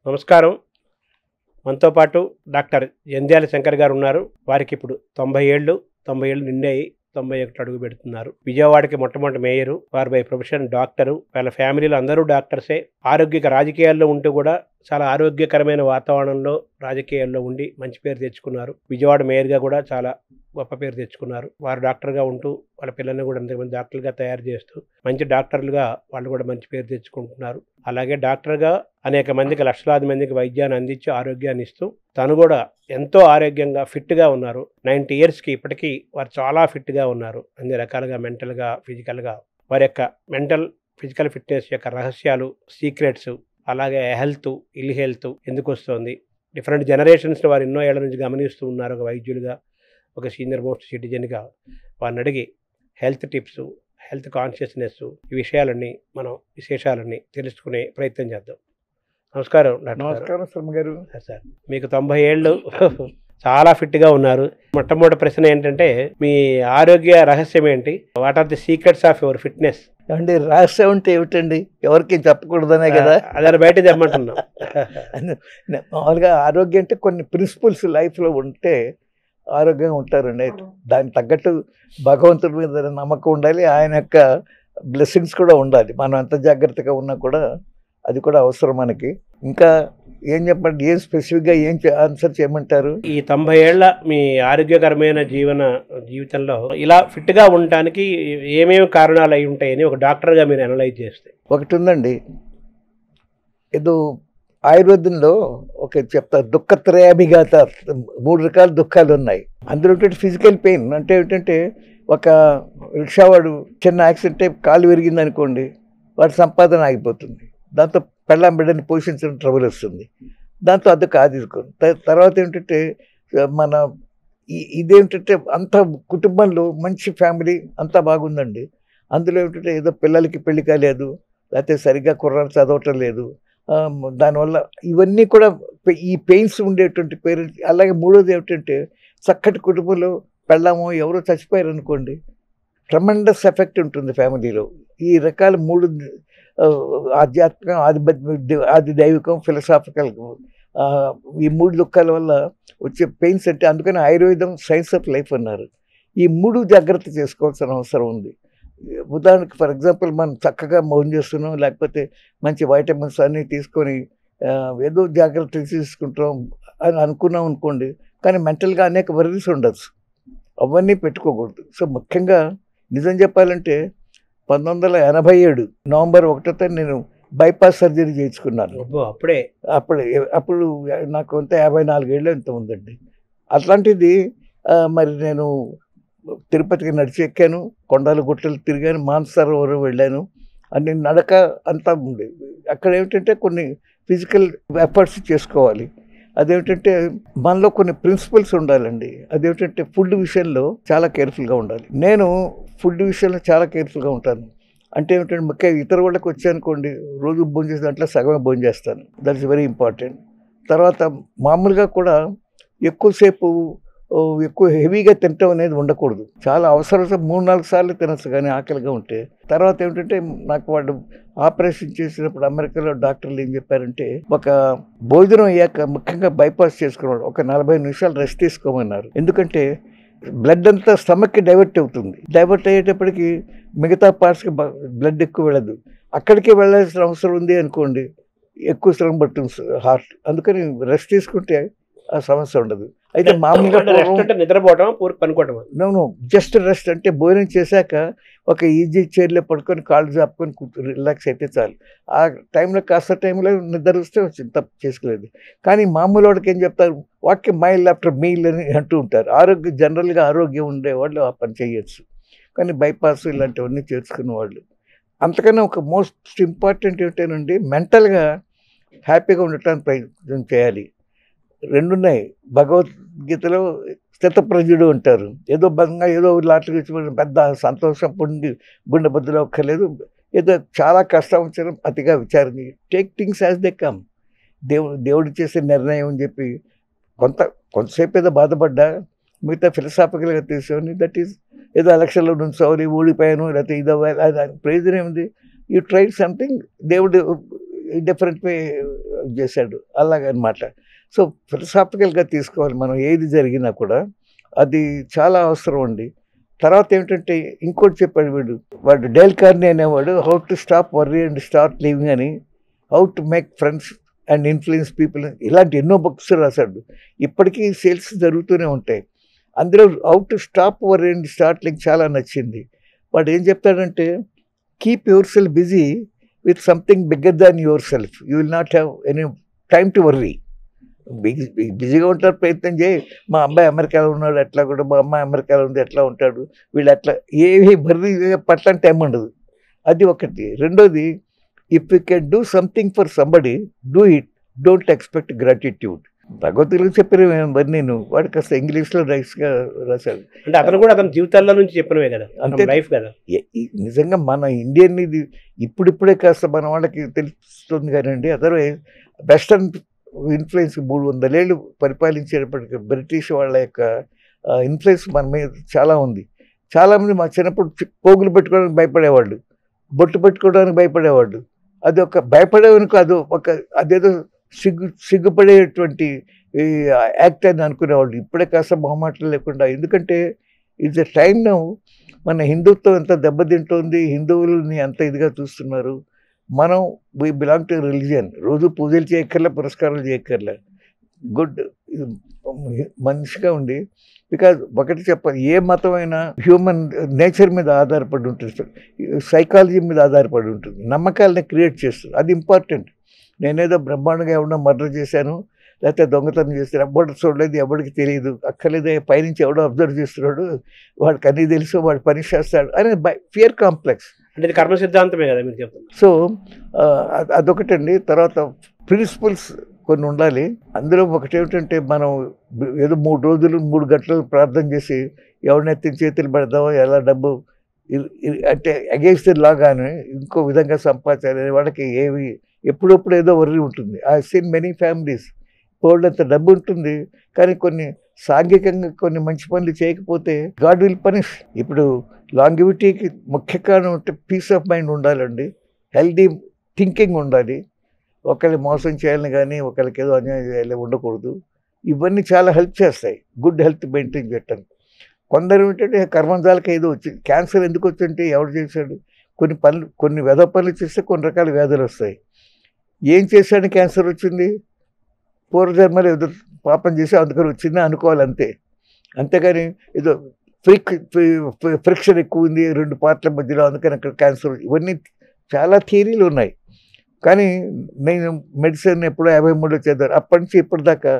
నమస్కారం. మనతో పాటు డాక్టర్ జంధ్యాల శంకర్ గారు ఉన్నారు. వారికి ఇప్పుడు 90 ఏళ్ళు. 90 ఏళ్ళు నిండాయి. 91 అడుగు పెడుతున్నారు. విజయవాడకి మొట్టమొదటి మేయరు. వారు బై ప్రొఫెషన్ డాక్టరు. వాళ్ళ ఫ్యామిలీలో అందరూ డాక్టర్సే. రాజకీయాల్లో ఉంటూ కూడా చాలా ఆరోగ్యకరమైన వాతావరణంలో రాజకీయాల్లో ఉండి మంచి పేరు తెచ్చుకున్నారు. విజయవాడ మేయర్‌గా కూడా చాలా గొప్ప పేరు తెచ్చుకున్నారు. వారు డాక్టర్‌గా ఉంటూ వాళ్ళ పిల్లల్ని కూడా అంతమంది డాక్టర్లుగా తయారు చేస్తూ మంచి డాక్టర్లుగా వాళ్ళు కూడా మంచి పేరు తెచ్చుకుంటున్నారు. అలాగే డాక్టర్‌గా అనేక మందికి లక్షలాది మందికి వైద్యాన్ని అందించి ఆరోగ్యాన్ని ఇస్తూ తను కూడా ఎంతో ఆరోగ్యంగా ఫిట్‌గా ఉన్నారు. 90 ఇయర్స్‌కి ఇప్పటికీ వారు చాలా ఫిట్‌గా ఉన్నారు. అన్ని రకాలుగా మెంటల్‌గా, ఫిజికల్‌గా వారి యొక్క ఫిజికల్ ఫిట్‌నెస్ యొక్క రహస్యాలు, సీక్రెట్స్ అలాగే ఇల్ హెల్త్ ఎందుకొస్తోంది? డిఫరెంట్ జనరేషన్స్‌ని వారు ఎన్నో ఏళ్ల నుంచి గమనిస్తూ ఉన్నారు. ఒక వైద్యులుగా, ఒక సీనియర్ మోస్ట్ సిటిజన్‌గా వారిని అడిగి హెల్త్ టిప్స్, హెల్త్ కాన్షియస్‌నెస్ ఈ విశేషాలన్నీ తెలుసుకునే ప్రయత్నం చేద్దాం. నమస్కారం డాక్టర్ గారు. నమస్కారం శర్మ గారు. సార్ మీకు 90 ఏళ్ళు చాలా ఫిట్‌గా ఉన్నారు. మొట్టమొదటి ప్రశ్న ఏంటంటే మీ ఆరోగ్య రహస్యం ఏంటి? What are the secrets of your fitness? ఏమండి రహస్యం అంటే ఏమిటండి? ఎవరికి చెప్పకూడదనే కదా. అదని బయట తెమ్మంటున్నాం. మామూలుగా ఆరోగ్యం అంటే కొన్ని ప్రిన్సిపల్స్ లైఫ్లో ఉంటే ఆరోగ్యంగా ఉంటారండి. దానికి తగ్గట్టు భగవంతుడి మీద నమ్మకం ఉండాలి. ఆయన యొక్క బ్లెస్సింగ్స్ కూడా ఉండాలి. మనం ఎంత జాగ్రత్తగా ఉన్నా కూడా అది కూడా అవసరం మనకి. ఇంకా ఏం చెప్పండి, ఏం స్పెసిఫిక్గా ఆన్సర్ చేయమంటారు? ఈ 90 ఏళ్ల మీ ఆరోగ్యకరమైన జీవితంలో ఇలా ఫిట్‌గా ఉండటానికి ఏమేమి కారణాలు అయి ఉంటాయని ఒక డాక్టర్‌గా మీరు అనలైజ్ చేస్తే? ఒకటి ఉందండి, ఏదో ఆయుర్వేదంలో ఒక చెప్తారు, దుఃఖత్రయాభిఘాత 3 రకాల దుఃఖాలు ఉన్నాయి. అందులో ఫిజికల్ పెయిన్ అంటే ఏంటంటే, ఒక రిక్షావాడు చిన్న యాక్సిడెంట్ అయి కాలు విరిగింది అనుకోండి, వాడి సంపాదన ఆగిపోతుంది. దాంతో పెళ్ళాం బిడ్డని పోషించడం ట్రబుల్ వస్తుంది. దాంతో అదొక ఆదికం. తర్వాత ఏంటంటే మన ఇదేంటంటే అంత కుటుంబంలో మంచి ఫ్యామిలీ అంతా బాగుందండి. అందులో ఏంటంటే ఏదో పిల్లలకి పెళ్లి కాలేదు, లేకపోతే సరిగ్గా కుర్రాళ్ళు చదవటం లేదు. దానివల్ల ఇవన్నీ కూడా ఈ పెయిన్స్ ఉండేటువంటి పేరెంట్స్. అలాగే మూడోది ఏమిటంటే చక్కటి కుటుంబంలో పెళ్ళామో ఎవరో చచ్చిపోయారు అనుకోండి, ట్రమెండస్ ఎఫెక్ట్ ఉంటుంది ఫ్యామిలీలో. ఈ రకాల 3 ఆధ్యాత్మికం, ఆది దైవికం, ఫిలసాఫికల్ ఈ 3 దుఃఖాల వల్ల వచ్చే పెయిన్స్ అంటే అందుకని ఆయుర్వేదం సైన్స్ ఆఫ్ లైఫ్ అన్నారు. ఈ 3 జాగ్రత్త చేసుకోవాల్సిన అవసరం ఉంది. ఉదాహరణకి ఫర్ ఎగ్జాంపుల్ మనం చక్కగా భోజనం చేస్తున్నాం, లేకపోతే మంచి వైటమిన్స్ అన్నీ తీసుకొని ఏదో జాగ్రత్త తీసుకుంటాం అని అనుకున్నాం అనుకోండి, కానీ మెంటల్గా అనేక వరీస్ ఉండొచ్చు. అవన్నీ పెట్టుకోకూడదు. సో ముఖ్యంగా నిజం చెప్పాలంటే 1987 నవంబర్ 1వ నేను బైపాస్ సర్జరీ చేయించుకున్నాను. అప్పుడు నాకు అంతా 54 ఏళ్ళు ఎంత ఉందండి. అట్లాంటిది మరి నేను తిరుపతికి నడిచి ఎక్కాను, కొండలు గుట్టలు తిరిగాను, మానసరోవరం వెళ్ళాను. అన్ని నడక అంతా ఉండేది. అక్కడ ఏమిటంటే కొన్ని ఫిజికల్ ఎఫర్ట్స్ చేసుకోవాలి. అదేమిటంటే మనలో కొన్ని ప్రిన్సిపల్స్ ఉండాలండి. అదేమిటంటే ఫుడ్ విషయంలో చాలా కేర్ఫుల్గా ఉండాలి. నేను ఫుడ్ విషయంలో చాలా కేర్ఫుల్గా ఉంటాను. అంటే ఏమిటంటే ముఖ్యంగా ఇతర వాళ్ళకి వచ్చానుకోండి, రోజు భోజనం చేసే దాంట్లో సగమే భోజనం చేస్తాను. That is very important. తర్వాత మామూలుగా కూడా ఎక్కువ హెవీగా తినటం అనేది ఉండకూడదు. చాలా అవసరం 3-4 సార్లు తినచ్చు కానీ ఆకలిగా ఉంటే. తర్వాత ఏమిటంటే నాకు వాళ్ళు ఆపరేషన్ చేసినప్పుడు అమెరికాలో డాక్టర్లు ఏం చెప్పారంటే, ఒక భోజనం అయ్యాక ముఖ్యంగా బైపాస్ చేసుకున్నాడు ఒక 40 నిమిషాలు రెస్ట్ తీసుకోమన్నారు. ఎందుకంటే బ్లడ్ అంతా స్టమక్కి డైవర్ట్ అవుతుంది. డైవర్ట్ అయ్యేటప్పటికి మిగతా పార్ట్స్కి బ్లడ్ ఎక్కువ వెళ్ళదు. అక్కడికి వెళ్ళాల్సిన అవసరం ఉంది అనుకోండి, ఎక్కువ శ్రమ పడుతుంది హార్ట్. అందుకని రెస్ట్ తీసుకుంటే ఆ సమస్య ఉండదు. అయితే మామూలుగా నిద్రపోవడం, పనుకోవడం, నో జస్ట్ రెస్ట్ అంటే భోజనం చేశాక ఒక ఈజీ చైర్లో పడుకొని కాళ్ళు చాపుకొని రిలాక్స్ అయితే చాలు. ఆ టైంలో కాస్త టైంలో నిద్ర వస్తే వచ్చింది, తప్పు చేసుకోలేదు. కానీ మామూలు వాడికి ఏం చెప్తారు, వాక్యం మైల్ ఆఫ్టర్ మీల్ అని అంటూ ఉంటారు. జనరల్గా ఆరోగ్యం ఉండేవాళ్ళు ఆ పని చేయొచ్చు. కానీ బైపాస్ ఇలాంటివన్నీ చేసుకునే వాళ్ళు. అంతకన్నా ఒక మోస్ట్ ఇంపార్టెంట్ ఏంటంటే మెంటల్గా హ్యాపీగా ఉండటానికి ప్రయత్నం చేయాలి. 2 ఉన్నాయి. భగవద్గీతలో స్థితప్రజ్ఞుడు అంటారు. ఏదో బంగా ఏదో లాటరీ పెద్ద సంతోషం పొంది గుండె బద్దలు ఒక్కర్లేదు. ఏదో చాలా కష్టం వచ్చిన అతిగా విచారణ, take things as they come. దేవుడు చేసే నిర్ణయం అని చెప్పి కొంతసేపు ఏదో బాధపడ్డా మిగతా ఫిలసాఫికల్గా తీసుకొని దట్ ఈస్ ఏదో ఎలక్షన్లో నుంచోవాలి, ఓడిపోయాను, లేకపోతే ఇదో ప్రయోజనం ఏముంది? యూ ట్రైడ్ సంథింగ్, దేవుడు డిఫరెంట్ వే చేశాడు అలాగనమాట. సో ఫిలసాఫికల్గా తీసుకోవాలి మనం ఏది జరిగినా కూడా, అది చాలా అవసరం అండి. తర్వాత ఏమిటంటే ఇంకోటి చెప్పాడు వాడు డేల్ కార్నీ అనేవాడు, how to stop worry and start living అని, how to make friends and influence people, ఇలాంటి ఎన్నో బుక్స్ రాశాడు. ఇప్పటికీ సేల్స్ జరుగుతూనే ఉంటాయి. అందులో how to stop worry and start living చాలా నచ్చింది. వాడు ఏం చెప్తాడంటే, keep yourself busy with something bigger than yourself, you will not have any time to worry. బిజీగా ఉంటారు, ప్రయత్నం చేయి. మా అబ్బాయి అమెరికాలో ఉన్నాడు ఎట్లా కూడా, మా అమ్మాయి అమెరికాలో ఉంది ఎట్లా ఉంటాడు, వీళ్ళు అట్లా ఏవి బర్రీ పట్ల టైం ఉండదు. అది ఒకటి. రెండోది, if you can do something for somebody, do it, don't expect gratitude. భగవద్గీతలో చెప్పిన నేను వాడు కాస్త ఇంగ్లీష్లో రైస్గా రాశాడు. అంటే అతను కూడా అతని జీవితాల్లో నుంచి చెప్పినవే కదా, అంతే లైఫ్ కదా. నిజంగా మన ఇండియన్ ఇది ఇప్పుడిప్పుడే కాస్త మన వాళ్ళకి తెలుస్తుంది కానండి. అదర్వైజ్ వెస్టర్న్ ఇన్ఫ్లుయెన్స్ 300 ఏళ్ళు పరిపాలించేటప్పటికి బ్రిటిష్ వాళ్ళ యొక్క ఇన్ఫ్లుయెన్స్ మన మీద చాలా ఉంది. చాలామంది మా చిన్నప్పుడు పోగులు పెట్టుకోవడానికి భయపడేవాళ్ళు, బొట్టు పెట్టుకోవడానికి భయపడేవాళ్ళు. అది ఒక భయపడేవనుకో, అదేదో సిగ్గుపడేటువంటి యాక్ట్ అని అనుకునేవాళ్ళు. ఇప్పుడే కాస్త మొహమాటలు లేకుండా, ఎందుకంటే ఇట్స్ ఎ టైం నౌ. మన హిందుత్వం ఎంత దెబ్బతింటోంది, హిందువులని అంత ఇదిగా చూస్తున్నారు. మనం వీ బిలాంగ్ టు రిలీజియన్. రోజు పూజలు చేయక్కర్లే, పురస్కారాలు చేయక్కర్లే, గుడ్ మనిషిగా ఉండి. బికాజ్ ఒకటి చెప్పాలి, ఏ మతమైనా హ్యూమన్ నేచర్ మీద ఆధారపడి ఉంటుంది, సైకాలజీ మీద ఆధారపడి ఉంటుంది, నమ్మకాలని క్రియేట్ చేస్తుంది. అది ఇంపార్టెంట్. నేనేదో బ్రహ్మాండంగా ఎవడో మర్డర్ చేశాను, లేకపోతే దొంగతనం చేస్తాను, ఎవడు చూడలేదు, ఎవరికి తెలియదు, అక్కర్లేదే, పైనుంచి ఎవడో అబ్జర్వ్ చేస్తున్నాడు, వాడికి అన్నీ తెలుసు, వాడు పని చేస్తాడు అని ఫియర్ కాంప్లెక్స్. అంటే ఇది కర్మ సిద్ధాంతమే కదా మీరు చెప్తున్నారు. సో అదొకటండి. తర్వాత ప్రిన్సిపల్స్ కొన్ని ఉండాలి. అందులో ఒకటి ఏమిటంటే, మనం ఏదో 3 రోజులు 3 గంటలు ప్రార్థన చేసి ఎవరినెత్తిన చేతులు పెడదామో, ఎలా డబ్బు అంటే అగేన్స్ట్ ది లా కానీ ఇంకో విధంగా సంపాదించాలి, వాళ్ళకి ఏవి ఎప్పుడప్పుడు ఏదో వర్రీ ఉంటుంది. ఐ సీన్ మెనీ ఫ్యామిలీస్, పోల్డంత డబ్బు ఉంటుంది కానీ కొన్ని సాంఘికంగా కొన్ని మంచి పనులు చేయకపోతే గాడ్ విల్ పనిష్. ఇప్పుడు లాంగివిటీకి ముఖ్య కారణం అంటే పీస్ ఆఫ్ మైండ్ ఉండాలండి, హెల్దీ థింకింగ్ ఉండాలి. ఒకరిని మోసం చేయాలని కానీ ఒకరికి ఏదో అన్యాయం చేయాలి ఉండకూడదు. ఇవన్నీ చాలా హెల్ప్ చేస్తాయి గుడ్ హెల్త్ మెయింటైన్ చేయటానికి. కొందరు ఏంటంటే కర్మంజాలకి ఏదో వచ్చింది, క్యాన్సర్ ఎందుకు వచ్చింటే ఎవరు చేశాడు, కొన్ని వెధ పనులు చేస్తే కొన్ని రకాల వ్యాధులు వస్తాయి. ఏం చేశాడు క్యాన్సర్ వచ్చింది, పూర్వజన్మలు ఏదో పాపం చేసి అందుకని వచ్చింది అనుకోవాలి అంతే. అంతేగాని ఏదో ఫ్రిక్షన్ ఎక్కువ ఉంది 2 పార్ట్ల మధ్యలో అందుకని అక్కడ క్యాన్సర్, ఇవన్నీ చాలా థియరీలు ఉన్నాయి. కానీ నేను మెడిసిన్ ఎప్పుడో 53లో చదివాను. అప్పటి నుంచి ఇప్పటిదాకా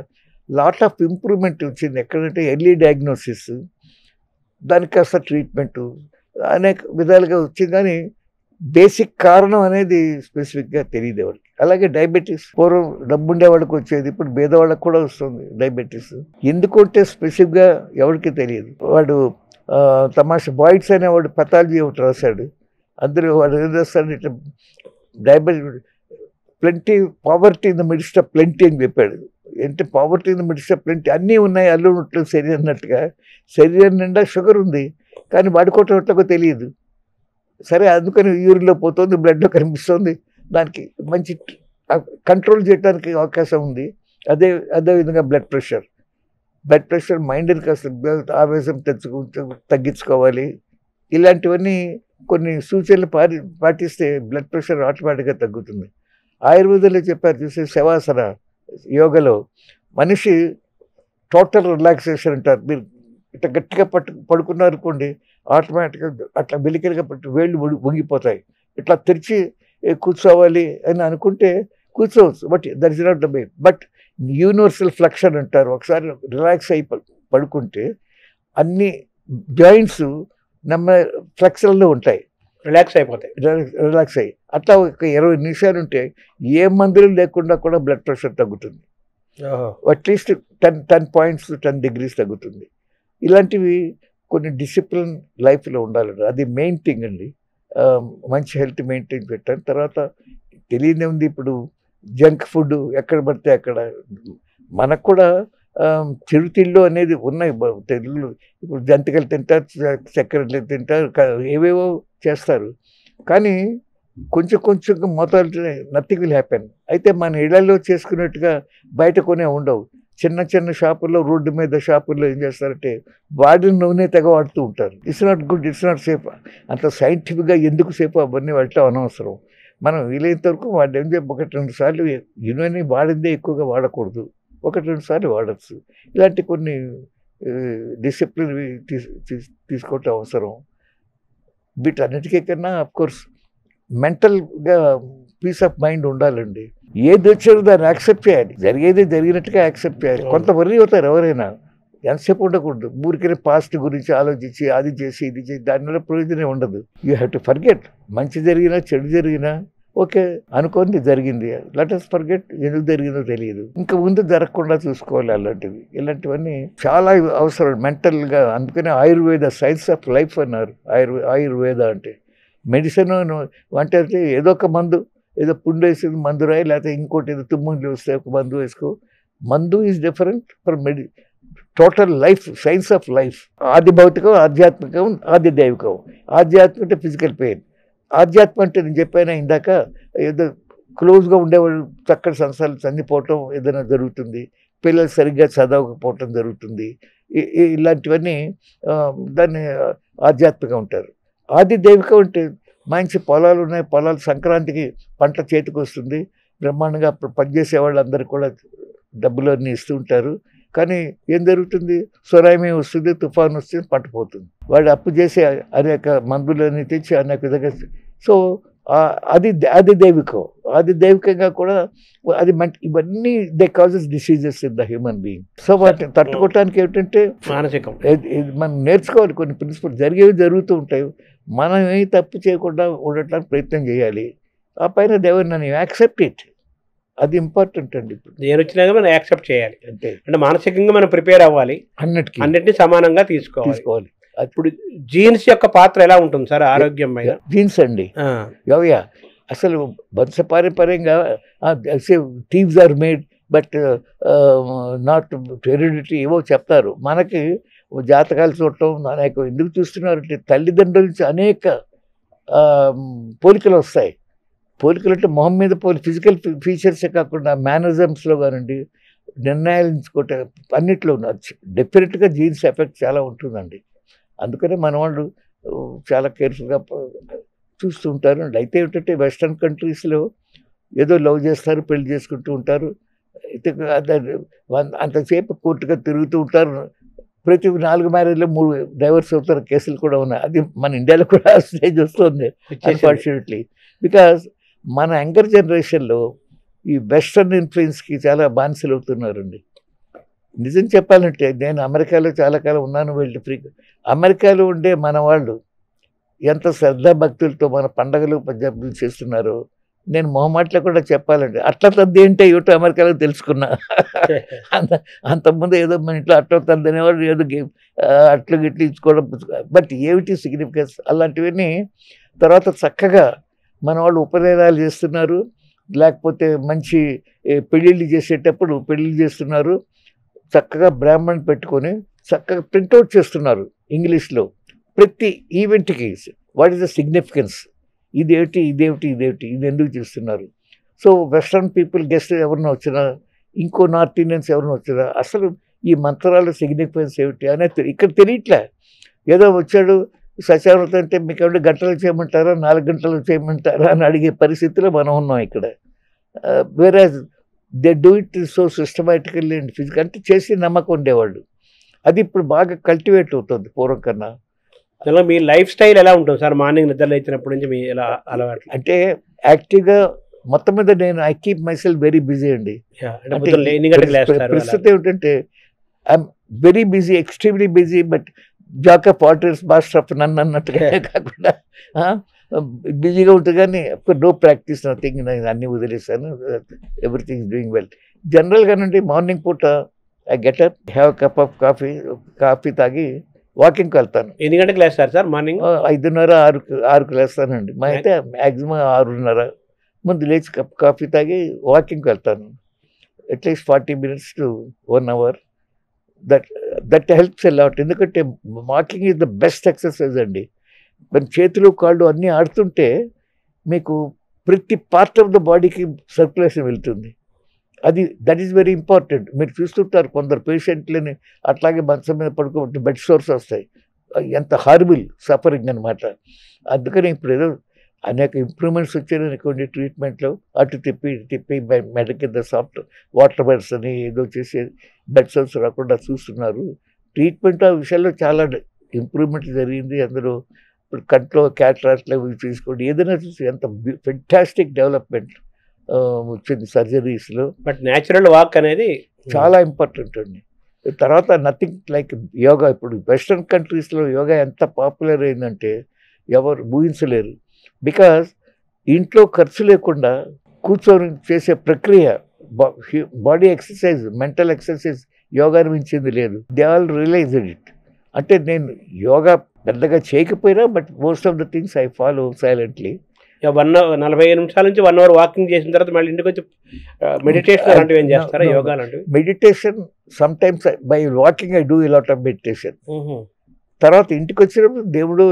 లాట్ ఆఫ్ ఇంప్రూవ్మెంట్ వచ్చింది. ఎక్కడంటే ఎర్లీ డయాగ్నోసిస్, దానికి కాస్త ట్రీట్మెంటు, అనేక విధాలుగా వచ్చింది. కానీ బేసిక్ కారణం అనేది స్పెసిఫిక్గా తెలియదు ఎవరికి. అలాగే డయాబెటీస్ పూర్వం డబ్బు ఉండేవాళ్ళకి వచ్చేది, ఇప్పుడు పేదవాళ్ళకి కూడా వస్తుంది డయాబెటీస్. ఎందుకంటే స్పెసిఫిక్గా ఎవరికి తెలియదు. వాడు తమాషా బాయిడ్స్ అనేవాడు పెథాలజీ ఒకటి రాశాడు. అందులో వాడు ఏం రాస్తాడు, ఇట్లా diabetes plenty, poverty in the midst of plenty అని చెప్పాడు. అంటే poverty in the midst of plenty, అన్నీ ఉన్నాయి అల్లు ఉన్నట్లు శరీరం అన్నట్టుగా. శరీరం నిండా షుగర్ ఉంది కానీ వాడుకోవటం ఎట్లకో తెలియదు. సరే అందుకని యూరిన్లో పోతుంది, బ్లడ్లో కనిపిస్తుంది, దానికి మంచి కంట్రోల్ చేయడానికి అవకాశం ఉంది. అదేవిధంగా బ్లడ్ ప్రెషర్ మైండ్ని కాస్త ఆవేశం తగ్గించుకోవాలి. ఇలాంటివన్నీ కొన్ని సూచనలు పాటిస్తే బ్లడ్ ప్రెషర్ ఆటోమేటిక్గా తగ్గుతుంది. ఆయుర్వేదంలో చెప్పారు చూసే శవాసన యోగలో మనిషి టోటల్ రిలాక్సేషన్ అంటారు. మీరు ఇట్లా గట్టిగా పడుకున్నారు అనుకోండి, ఆటోమేటిక్గా అట్లా వెలికలుగా వేళ్ళు వంగిపోతాయి. ఇట్లా తెరిచి కూర్చోవాలి అని అనుకుంటే కూర్చోవచ్చు, but that is not the way. But universal flexion అంటారు. ఒకసారి రిలాక్స్ అయి పడుకుంటే అన్ని జాయింట్స్ ఫ్లెక్షన్లో ఉంటాయి, రిలాక్స్ అయిపోతాయి. రిలాక్స్ అయ్యి అట్లా ఒక 20 నిమిషాలు ఉంటే ఏ మందులు లేకుండా కూడా బ్లడ్ ప్రెషర్ తగ్గుతుంది. అట్లీస్ట్ 10 పాయింట్స్ 10 degrees తగ్గుతుంది. ఇలాంటివి కొన్ని డిసిప్లిన్ లైఫ్లో ఉండాలండి, అది మెయిన్ థింగ్ అండి. మంచి హెల్త్ మెయింటైన్ పెట్టాను. తర్వాత తెలియదే ఉంది, ఇప్పుడు జంక్ ఫుడ్ ఎక్కడ పడితే అక్కడ. మనకు కూడా చిరుతిళ్ళు అనేది ఉన్నాయి తెలుగులో. ఇప్పుడు జంతికలు తింటారు, చక్కెరలు తింటారు, ఏవేవో చేస్తారు. కానీ కొంచెం కొంచెం మొదలు నథింగ్ విల్ హ్యాపెన్. అయితే మన ఇళ్లలో చేసుకున్నట్టుగా బయట కొనే ఉండవు. చిన్న చిన్న షాపుల్లో, రోడ్డు మీద షాపుల్లో ఏం చేస్తారంటే వాడిన నూనె తెగ వాడుతూ ఉంటారు. It's not good, it's not safe. అంత సైంటిఫిక్గా ఎందుకు సేఫ్ అవన్నీ వెళ్ళటం అనవసరం. మనం వీలైనంత వరకు వాడు ఏం చెప్పి 1-2 సార్లు ఈ నూనె వాడిందే ఎక్కువగా వాడకూడదు, 1-2 సార్లు వాడచ్చు. ఇలాంటి కొన్ని డిసిప్లిన్ తీసుకోవటం అవసరం. వీటన్నిటికీ కన్నా అఫ్కోర్స్ మెంటల్గా పీస్ ఆఫ్ మైండ్ ఉండాలండి. ఏది వచ్చారో దాన్ని యాక్సెప్ట్ చేయాలి, జరిగేది జరిగినట్టుగా యాక్సెప్ట్ చేయాలి. కొంత వర్రీ అవుతారు ఎవరైనా, ఎంతసేపు ఉండకూడదు. ఊరికే పాస్ట్ గురించి ఆలోచించి అది చేసి ఇది చేసి దానివల్ల ప్రయోజనం ఉండదు. You have to forget. మంచి జరిగినా చెడు జరిగినా ఓకే అనుకోని జరిగింది, లెట్ us ఫర్గెట్. ఎందుకు జరిగిందో తెలియదు, ఇంకా ముందు జరగకుండా చూసుకోవాలి. అలాంటివి ఇలాంటివన్నీ చాలా అవసరం మెంటల్గా. అందుకనే ఆయుర్వేద సైన్స్ ఆఫ్ లైఫ్ అన్నారు. ఆయుర్వేద అంటే మెడిసిన్ అంటే ఏదో ఒక మందు, ఏదో పుండు వేసింది మందు రాయి, లేకపోతే ఇంకోటి ఏదో తుమ్ములు వస్తే ఒక మందు వేసుకో. మందు is different from total life, science of life. ఆది భౌతికం, ఆధ్యాత్మికం, ఆది దైవికం. ఆధ్యాత్మిక అంటే ఫిజికల్ పెయిన్. ఆధ్యాత్మం అంటే నేను చెప్పాను ఇందాక, ఏదో క్లోజ్గా ఉండేవాళ్ళు చక్కటి సంస్థలు చనిపోవటం ఏదైనా జరుగుతుంది, పిల్లలు సరిగ్గా చదవకపోవటం జరుగుతుంది. ఇలాంటివన్నీ దాన్ని ఆధ్యాత్మికం ఉంటారు. ఆది దైవికం అంటే మంచి పొలాలు ఉన్నాయి, పొలాలు సంక్రాంతికి పంట చేతికి వస్తుంది, బ్రహ్మాండంగా పనిచేసే వాళ్ళందరికీ కూడా డబ్బులు అన్నీ ఇస్తూ ఉంటారు. కానీ ఏం జరుగుతుంది, సునామీ వస్తుంది, తుఫాను వస్తుంది, పంట పోతుంది. వాడు అప్పు చేసి అనేక మందులన్నీ తెచ్చి అనేక విధంగా. సో అది దైవికం. అది దైవికంగా కూడా అది ఇవన్నీ they causes diseases in the human being. So వాటిని తట్టుకోవటానికి ఏమిటంటే మానసికం మనం నేర్చుకోవాలి. కొన్ని ప్రిన్సిపల్ జరిగేవి జరుగుతూ ఉంటాయి, మనం ఏమి తప్పు చేయకుండా ఉండటానికి ప్రయత్నం చేయాలి. ఆ పైన దేవుని యాక్సెప్ట్ ఇట్, అది ఇంపార్టెంట్ అండి. ఇప్పుడు నేను వచ్చినాక మనం యాక్సెప్ట్ చేయాలి, అంటే మానసికంగా మనం ప్రిపేర్ అవ్వాలి, అన్నిటినీ సమానంగా తీసుకోవాలి. ఇప్పుడు జీన్స్ యొక్క పాత్ర ఎలా ఉంటుంది సార్ ఆరోగ్యం మీద? జీన్స్ అండి యా అసలు వంశపారంపర్యంగా thieves are made but not hereditary ఏవో చెప్తారు. మనకి జాతకాలు చూడటం అనేక ఎందుకు చూస్తున్నారంటే తల్లిదండ్రుల నుంచి అనేక పోలికలు వస్తాయి. పోలికలు అంటే మొహం మీద ఫిజికల్ ఫీచర్సే కాకుండా మేనరిజమ్స్లో కానివ్వండి, నిర్ణయాలు ఎంచుకోవటం అన్నిట్లో డెఫినెట్గా జీన్స్ ఎఫెక్ట్ చాలా ఉంటుందండి. అందుకనే మన వాళ్ళు చాలా కేర్ఫుల్గా చూస్తూ ఉంటారు. అయితే ఏంటంటే వెస్ట్రన్ కంట్రీస్లో ఏదో లవ్ చేస్తారు, పెళ్లి చేసుకుంటూ ఉంటారు, అయితే అంతసేపు కోర్టుగా తిరుగుతూ ఉంటారు. ప్రతి 4 మ్యారేజ్లో 3 డైవర్స్ అవుతారు కేసులు కూడా ఉన్నాయి. అది మన ఇండియాలో కూడా స్టేజ్ వస్తుంది అన్ఫార్చునేట్లీ. బికాజ్ మన యంగర్ జనరేషన్లో ఈ వెస్ట్రన్ ఇన్ఫ్లుయెన్స్కి చాలా బానిసలు అవుతున్నారండి. నిజం చెప్పాలంటే నేను అమెరికాలో చాలా కాలం ఉన్నాను, వెళ్ళి ఫ్రీగా. అమెరికాలో ఉండే మన వాళ్ళు ఎంత శ్రద్ధాభక్తులతో మన పండగలు పద్ధతులు చేస్తున్నారో నేను మొహమాటలో కూడా చెప్పాలండి. అట్లా తద్ది ఏంటో ఏమిటో అమెరికాలో తెలుసుకున్నా. అంతకుముందు ఏదో మన ఇంట్లో అట్లా తద్ది అనేవాళ్ళు, ఏదో అట్లు గిట్లు ఇచ్చుకోవడం, బట్ ఏమిటి సిగ్నిఫికెన్స్ అలాంటివన్నీ. తర్వాత చక్కగా మన వాళ్ళు ఉపనయనాలు చేస్తున్నారు, లేకపోతే మంచి పెళ్ళిళ్ళు చేసేటప్పుడు పెళ్ళిళ్ళు చేస్తున్నారు, చక్కగా బ్రాహ్మణ్ పెట్టుకొని చక్కగా ప్రింట్అవుట్ చేస్తున్నారు ఇంగ్లీష్లో ప్రతి ఈవెంట్కి. వాట్ ఈస్ ద సిగ్నిఫికెన్స్, ఇదేమిటి ఇదేమిటి ఇదేమిటి, ఇది ఎందుకు చేస్తున్నారు. సో వెస్ట్రన్ పీపుల్ గెస్ట్ ఎవరినో వచ్చినా, ఇంకో నార్త్ ఇండియన్స్ ఎవరినో వచ్చినా అసలు ఈ మంత్రాల సిగ్నిఫికెన్స్ ఏమిటి అనేది ఇక్కడ తెలియట్లే. ఏదో వచ్చాడు సత్యావ్రతం అంటే మీకు ఏమంటే గంటలు చేయమంటారా, 4 గంటలు చేయమంటారా అని అడిగే పరిస్థితిలో మనం ఉన్నాం ఇక్కడ. వేరే they do it so systematically and physical అంటే చేసి నమ్మకం ఉండేవాళ్ళు. అది ఇప్పుడు బాగా కల్టివేట్ అవుతుంది పూర్వం కన్నా. అలా మీ లైఫ్ స్టైల్ ఎలా ఉంటుంది సార్? మార్నింగ్ నిద్ర లేచినప్పటి నుంచి మీ ఎలా అలవాటు? అంటే యాక్టివ్గా మొత్తం మీద నేను I keep myself very busy అండి. ప్రస్తుతం ఏమిటంటే I'm very busy, extremely busy, but jack of waters master of none అన్నట్టుగా కాకుండా బిజీగా ఉంటుంది. కానీ నో ప్రాక్టీస్ నథింగ్, నేను అన్నీ వదిలేసాను. Everything is doing well. జనరల్గానండి మార్నింగ్ పూట I get up, have cup of coffee తాగి వాకింగ్కి వెళ్తాను. ఎన్ని గంటలకు లేస్తారు సార్ మార్నింగ్? 5:30, 6కు లేస్తానండి. మా అయితే మ్యాక్సిమం 6:30 ముందు లేచి కప్ కాఫీ తాగి వాకింగ్కి వెళ్తాను. At least 40 minutes to 1 hour. That helps a lot. ఎందుకంటే walking is the best exercise అండి. మన చేతులు కాళ్ళు అన్నీ ఆడుతుంటే మీకు ప్రతి పార్ట్ ఆఫ్ ద బాడీకి సర్క్యులేషన్ వెళ్తుంది. That is very important. మీరు చూస్తుంటారు కొందరు పేషెంట్లని అట్లాగే మంచం మీద పడుకోబట్టి బెడ్ సోర్స్ వస్తాయి. ఎంత హారిబుల్ సఫరింగ్ అనమాట. అందుకని ఇప్పుడు ఏదో అనేక ఇంప్రూవ్మెంట్స్ వచ్చాయనుకోండి ట్రీట్మెంట్లో, అటు తిప్పి తిప్పి మెడ కింద సాఫ్ట్ వాటర్ బెడ్స్ అని ఏదో చేసి బెడ్ సోర్స్ రాకుండా చూస్తున్నారు. ట్రీట్మెంట్ ఆ విషయాల్లో చాలా ఇంప్రూవ్మెంట్ జరిగింది. అందులో ఇప్పుడు కంట్లో క్యాటరాక్ట్లు అవి తీసుకోండి, ఏదైనా చూసి ఎంత ఫెంటాస్టిక్ డెవలప్మెంట్ వచ్చింది సర్జరీస్లో. బట్ న్యాచురల్ వాక్ అనేది చాలా ఇంపార్టెంట్ అండి. తర్వాత నథింగ్ లైక్ యోగా. ఇప్పుడు వెస్ట్రన్ కంట్రీస్లో యోగా ఎంత పాపులర్ అయిందంటే ఎవరు ఊహించలేరు. బికాజ్ ఇంట్లో ఖర్చు లేకుండా కూర్చొని చేసే ప్రక్రియ, బాడీ ఎక్సర్సైజ్, మెంటల్ ఎక్సర్సైజ్ యోగాని మించింది లేదు. They all realised it. అంటే నేను యోగా పెద్దగా చేయకపోయినా but most of the things I follow silently. 45 నిమిషాల నుంచి 1 అవర్ వాకింగ్ చేసిన తర్వాత మళ్ళీ ఇంటికి వచ్చి మెడిటేషన్ అలాంటివి ఏం చేస్తారా? యోగా లాంటివి? Meditation sometimes by walking I do a lot of meditation. తర్వాత ఇంటికి వచ్చినప్పుడు దేవుడు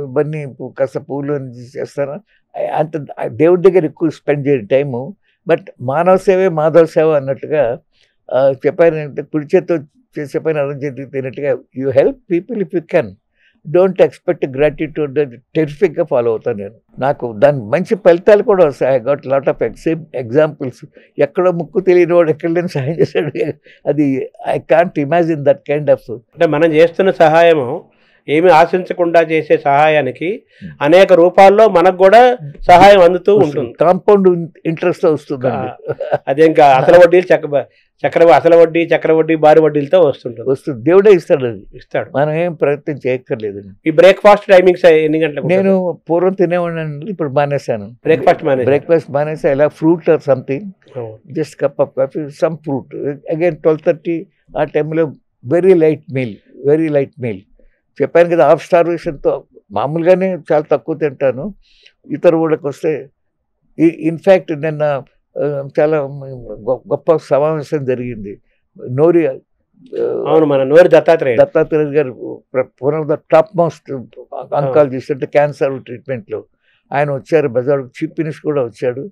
ఇవన్నీ కాస్త పూలు చేస్తాను. అంత దేవుడి దగ్గర ఎక్కువ స్పెండ్ చేయని టైము. బట్ మానవ సేవే మాధవ సేవ అన్నట్టుగా చెప్పాను. కుడి చేతితో చేసే పైన అర్థం చేతి తిన్నట్టుగా you help people if you can. Don't expect gratitude. టెరిఫిక్గా ఫాలో అవుతాను నేను. నాకు దాని మంచి ఫలితాలు కూడా వస్తాయి. I got lot of examples. ఎక్కడో ముక్కు తెలియని వాడు ఎక్కడ లేని సహాయం చేశాడు. అది I can't imagine that kind of. అంటే మనం చేస్తున్న సహాయము ఏమి ఆశించకుండా చేసే సహాయానికి అనేక రూపాల్లో మనకు కూడా సహాయం అందుతూ ఉంటుంది. కాంపౌండ్ ఇంట్రెస్ట్ వస్తుంది. అదే ఇంకా అసలు వడ్డీలు అసలు వడ్డీ, చక్ర వడ్డీ, భారీ వడ్డీలతో వస్తుంది. దేవుడే ఇస్తాడు. అది ఇస్తాడు, మనం ఏం ప్రయత్నం చేయక్కర్లేదు. ఈ బ్రేక్ఫాస్ట్ టైమింగ్స్ ఎన్ని గంటలకు? నేను పూర్వం తినేవాడిని, ఇప్పుడు మానేశాను. బ్రేక్ఫాస్ట్ మానేసా. ఇలా fruit or something, just cup of coffee, some fruit. Again 12:30 ఆ టైంలో వెరీ లైట్ మీల్. చెప్పాను కదా, హాఫ్ స్టార్వేషన్తో మామూలుగానే చాలా తక్కువ తింటాను. ఇతర ఊళ్ళకి వస్తే ఇన్ఫ్యాక్ట్ నిన్న చాలా గొప్ప సమావేశం జరిగింది. మన నోరి దత్తాత్రేయ గారు one of the top most oncologist, అంటే క్యాన్సర్ ట్రీట్మెంట్లో ఆయన వచ్చారు. బజార్ చీఫ్ మినిస్టర్ కూడా వచ్చాడు.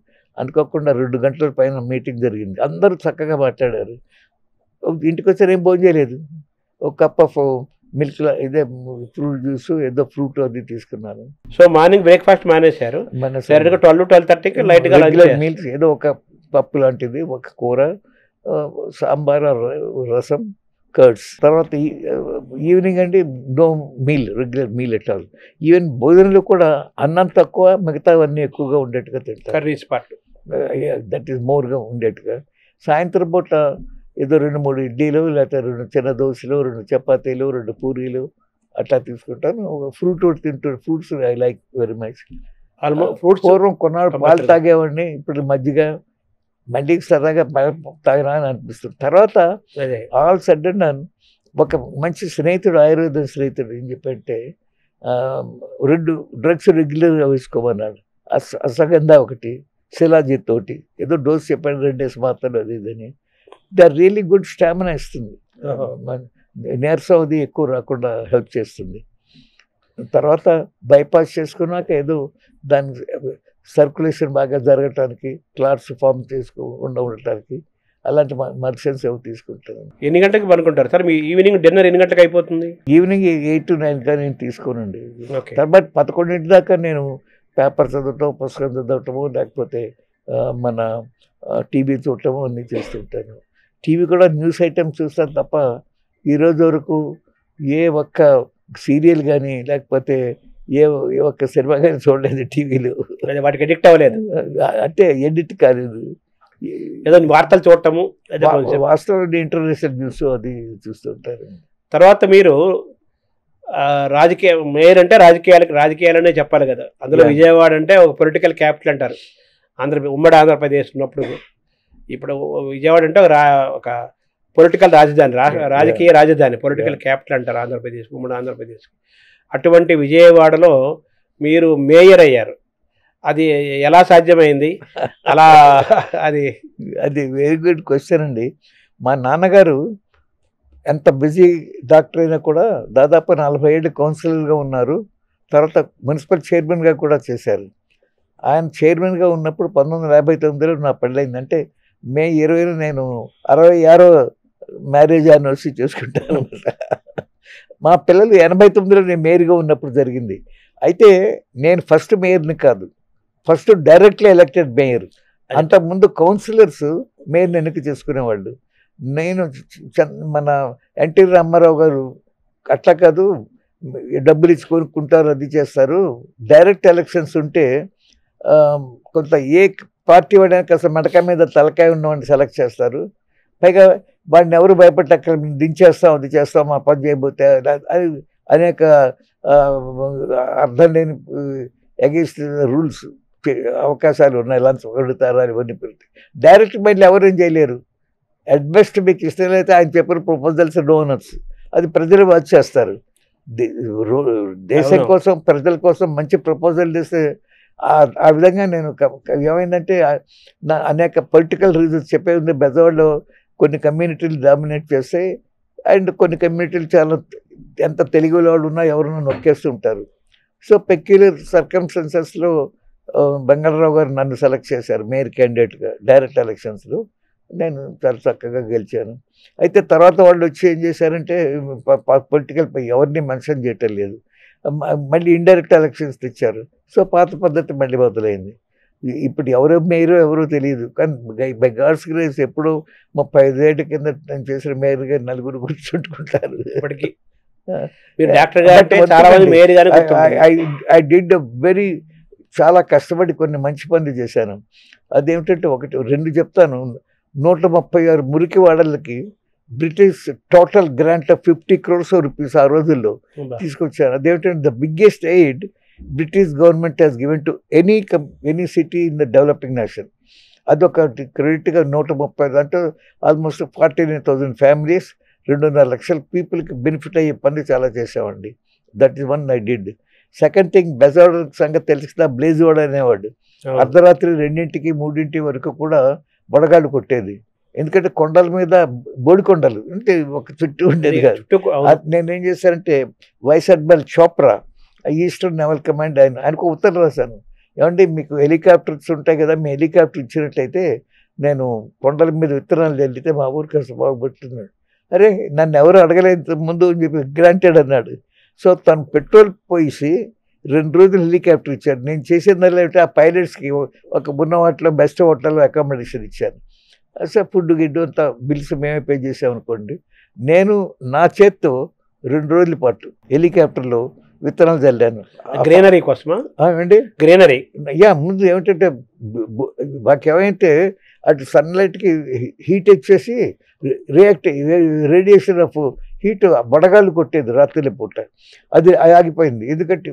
అనుకోకుండా 2 గంటల పైన మీటింగ్ జరిగింది. అందరూ చక్కగా మాట్లాడారు. ఇంటికి వచ్చారు, ఏం భోజనం చేయలేదు. ఒక కప్ ఆఫ్ మిల్క్, ఇదే ఫ్రూట్ జ్యూస్, ఏదో ఫ్రూట్ అది తీసుకున్నాను. సో మార్నింగ్ బ్రేక్ఫాస్ట్ మానేశారు. 12-12:30 లైట్గా మీల్స్, ఏదో ఒక పప్పు లాంటిది, ఒక కూర, సాంబార్, రసం, కర్డ్స్. తర్వాత ఈవినింగ్ అండి no meal, regular meal at all. Even భోజనంలో కూడా అన్నం తక్కువ, మిగతావన్నీ ఎక్కువగా ఉండేట్టుగా తింటారు. కర్రీస్ పార్ట్ దట్ ఈస్ మోర్గా ఉండేట్టుగా. సాయంత్రం పూట ఏదో 2-3 ఇడ్లీలు, లేకపోతే 2 చిన్న దోశలు, 2 చపాతీలు, 2 పూరీలు అట్లా తీసుకుంటాను. ఫ్రూట్ తింటాను. Fruits I like very much. Fruits పూర్వం కొన్నాళ్ళు పాలు తాగేవాడిని, ఇప్పుడు మజ్జిగ మళ్ళీ సరదాగా తాగినా అని అనిపిస్తుంది. తర్వాత ఆల్ సడన్ ఒక మంచి స్నేహితుడు, ఆయుర్వేద స్నేహితుడు ఏం చెప్పంటే 2 డ్రగ్స్ రెగ్యులర్గా వేసుకోమన్నాడు. అశ్వగంధ ఒకటి, శిలాజిత్ తోటి, ఏదో డోస్ చెప్పాడు, 2 డేస్ మాత్రం అది ఇదని. They are really good. Stamina ఇస్తుంది, నీరసం అది ఎక్కువ రాకుండా హెల్ప్ చేస్తుంది. తర్వాత బైపాస్ చేసుకున్నాక ఏదో దాని సర్క్యులేషన్ బాగా జరగటానికి, క్లాట్స్ ఫామ్ ఉండటానికి అలాంటి మెడిసిన్స్ ఏవో తీసుకుంటాను. ఎన్ని గంటలకు పనుకుంటారు సార్? మీ ఈవినింగ్ డిన్నర్ ఎన్ని గంటలకు అయిపోతుంది? ఈవినింగ్ 8 to 9 కానీ నేను తీసుకోనండి. తర్వాత 11 దాకా నేను పేపర్ చదవటం, పుస్తకం చదవటము, లేకపోతే మన టీవీ చూడటము అన్నీ చేస్తుంటాను. టీవీ కూడా న్యూస్ ఐటమ్స్ చూస్తాను తప్ప ఈరోజు వరకు ఏ ఒక్క సీరియల్ కానీ లేకపోతే ఏ ఒక్క సినిమా కానీ చూడలేదు టీవీలో. వాటికి ఎడిక్ట్ అవ్వలేదు అంటే ఎడిక్ట్ కాలేదు. ఏదో వార్తలు చూడటము, వాస్తవం ఇంటర్నేషనల్ న్యూస్ అది చూస్తుంటారు. తర్వాత మీరు మేయర్ అంటే రాజకీయాలనే చెప్పాలి కదా. అందులో విజయవాడ అంటే ఒక పొలిటికల్ క్యాపిటల్ అంటారు. ఉమ్మడి ఆంధ్రప్రదేశ్ ఉన్నప్పుడు. ఇప్పుడు విజయవాడ అంటే ఒక పొలిటికల్ రాజధాని, రాజకీయ రాజధాని, పొలిటికల్ క్యాపిటల్ అంటారు ఆంధ్రప్రదేశ్, ఉమ్మడి ఆంధ్రప్రదేశ్. అటువంటి విజయవాడలో మీరు మేయర్ అయ్యారు. అది ఎలా సాధ్యమైంది? అది వెరీ గుడ్ క్వశ్చన్ అండి. మా నాన్నగారు ఎంత బిజీ డాక్టర్ అయినా కూడా దాదాపు 40 ఏళ్ళు కౌన్సిలర్గా ఉన్నారు. తర్వాత మున్సిపల్ చైర్మన్గా కూడా చేశారు. ఆయన చైర్మన్గా ఉన్నప్పుడు 1959లో నా పెళ్ళయింది. అంటే మే 20 నేను 66వ మ్యారేజ్ యానివర్సరీ చేసుకుంటాను. మా పిల్లలు 89లో నేను మేయర్గా ఉన్నప్పుడు జరిగింది. అయితే నేను ఫస్ట్ మేయర్ని కాదు, ఫస్ట్ డైరెక్ట్లీ ఎలక్టెడ్ మేయర్. అంతకుముందు కౌన్సిలర్స్ మేయర్ని ఎన్నిక చేసుకునేవాళ్ళు. నేను మన ఎన్టీ రామారావు గారు అట్లా కాదు, డబ్బులు ఇచ్చి కొనుక్కుంటారు, అది చేస్తారు. డైరెక్ట్ ఎలక్షన్స్ ఉంటే కొంత ఏ పార్టీ వాడైనా అసలు మెడకాయ మీద తలకాయ ఉన్నవాడిని సెలెక్ట్ చేస్తారు. పైగా వాడిని ఎవరు భయపడక్కడ దించేస్తాం, అది చేస్తాం, మా పని చేయబోతే అది అనేక అర్థం లేని అగేన్స్ట్ రూల్స్ అవకాశాలు ఉన్నాయి. లంచ్ కొడుతారు అని ఇవన్నీ పెడతాయి. డైరెక్ట్ మళ్ళీ ఎవరేం చేయలేరు. అట్ బెస్ట్ మీకు ఇష్టం అయితే ఆయన చెప్పిన ప్రపోజల్స్ డోనర్స్, అది ప్రజలు వాచ్ చేస్తారు. దేశం కోసం ప్రజల కోసం మంచి ప్రపోజల్ చేస్తే ఆ విధంగా నేను ఏమైందంటే అనేక పొలిటికల్ రీజన్స్ చెప్పేది. బెజవాడలో కొన్ని కమ్యూనిటీలు డామినేట్ చేస్తాయి, అండ్ కొన్ని కమ్యూనిటీలు చాలా ఎంత తెలుగు వాళ్ళు ఉన్నా ఎవరైనా నొక్కేస్తుంటారు. సో పెక్యులర్ సర్కమ్స్టెన్సెస్లో బంగారావు గారు నన్ను సెలెక్ట్ చేశారు మేయర్ క్యాండిడేట్గా డైరెక్ట్ ఎలక్షన్స్లో. నేను చాలా చక్కగా గెలిచాను. అయితే తర్వాత వాళ్ళు వచ్చి ఏం చేశారంటే పొలిటికల్ ఎవరిని మెన్షన్ చేయటం లేదు, మళ్ళీ ఇండైరెక్ట్ ఎలక్షన్స్ తెచ్చారు. సో పాత పద్ధతి మళ్ళీ మొదలైంది. ఇప్పుడు ఎవరో మేయరో ఎవరో తెలియదు, కానీ బై గాడ్స్ గ్రేస్ ఎప్పుడో 35 ఏళ్ల కింద నేను చేసిన మేయర్గా నలుగురు గుర్తుంటుకుంటారు. ఇప్పటికీ ఐ డిడ్ వెరీ చాలా కష్టపడి కొన్ని మంచి పనులు చేశాను. అదేమిటంటే ఒకటి రెండు చెప్తాను. 136 మురికి వాడలకి British total grant of 50 crores rupees ఆ రోజుల్లో తీసుకొచ్చాను. అదేమిటంటే the biggest aid British government has given to any city in the developing nation. అదొక క్రెడిట్గా 130 అంటే ఆల్మోస్ట్ 49,000 ఫ్యామిలీస్, 2.5 లక్షల పీపుల్కి బెనిఫిట్ అయ్యే పనులు చాలా చేసామండి. That is one I did. Second thing, Bezawada సంగతి తెలిసిన బ్లేజ్వాడ అనేవాడు అర్ధరాత్రి 2 3 వరకు కూడా బొడగాళ్ళు కొట్టేది. ఎందుకంటే కొండల మీద బోడికొండలు అంటే ఒక చుట్టూ ఉండేది కాదు. నేనేం చేశానంటే vice admiral Chopra, eastern naval command, ఆయనకు ఉత్తరం రాశాను. ఏమంటే మీకు హెలికాప్టర్స్ ఉంటాయి కదా, మీ హెలికాప్టర్ ఇచ్చినట్లయితే నేను కొండల మీద విత్తనాలు చల్లితే మా ఊరికి అసలు బాగుపడుతున్నాడు. అరే నన్ను ఎవరు అడగలేదు ముందు అని చెప్పి గ్రాంటెడ్ అన్నాడు. సో తను పెట్రోల్ పోసి 2 రోజులు హెలికాప్టర్ ఇచ్చాడు. నేను చేసేది ఆ పైలట్స్కి ఒక ఉన్న వాటిలో బెస్ట్ హోటల్లో అకామిడేషన్ ఇచ్చాను. అసలు ఫుడ్ గిడ్డు అంతా బిల్స్ మేమే పే చేసామనుకోండి. నేను నా చేత్తో 2 రోజుల పాటు హెలికాప్టర్లో విత్తనాలు చల్లాను. గ్రీనరీ కోసమా అండి? గ్రీనరీ ముందు ఏమిటంటే మాకేమైతే అటు సన్లైట్కి హీట్ వచ్చేసి రేడియేషన్ ఆఫ్ హీట్ బడగాళ్ళు కొట్టేది రాత్రి పూట. అది ఆగిపోయింది. ఎందుకంటే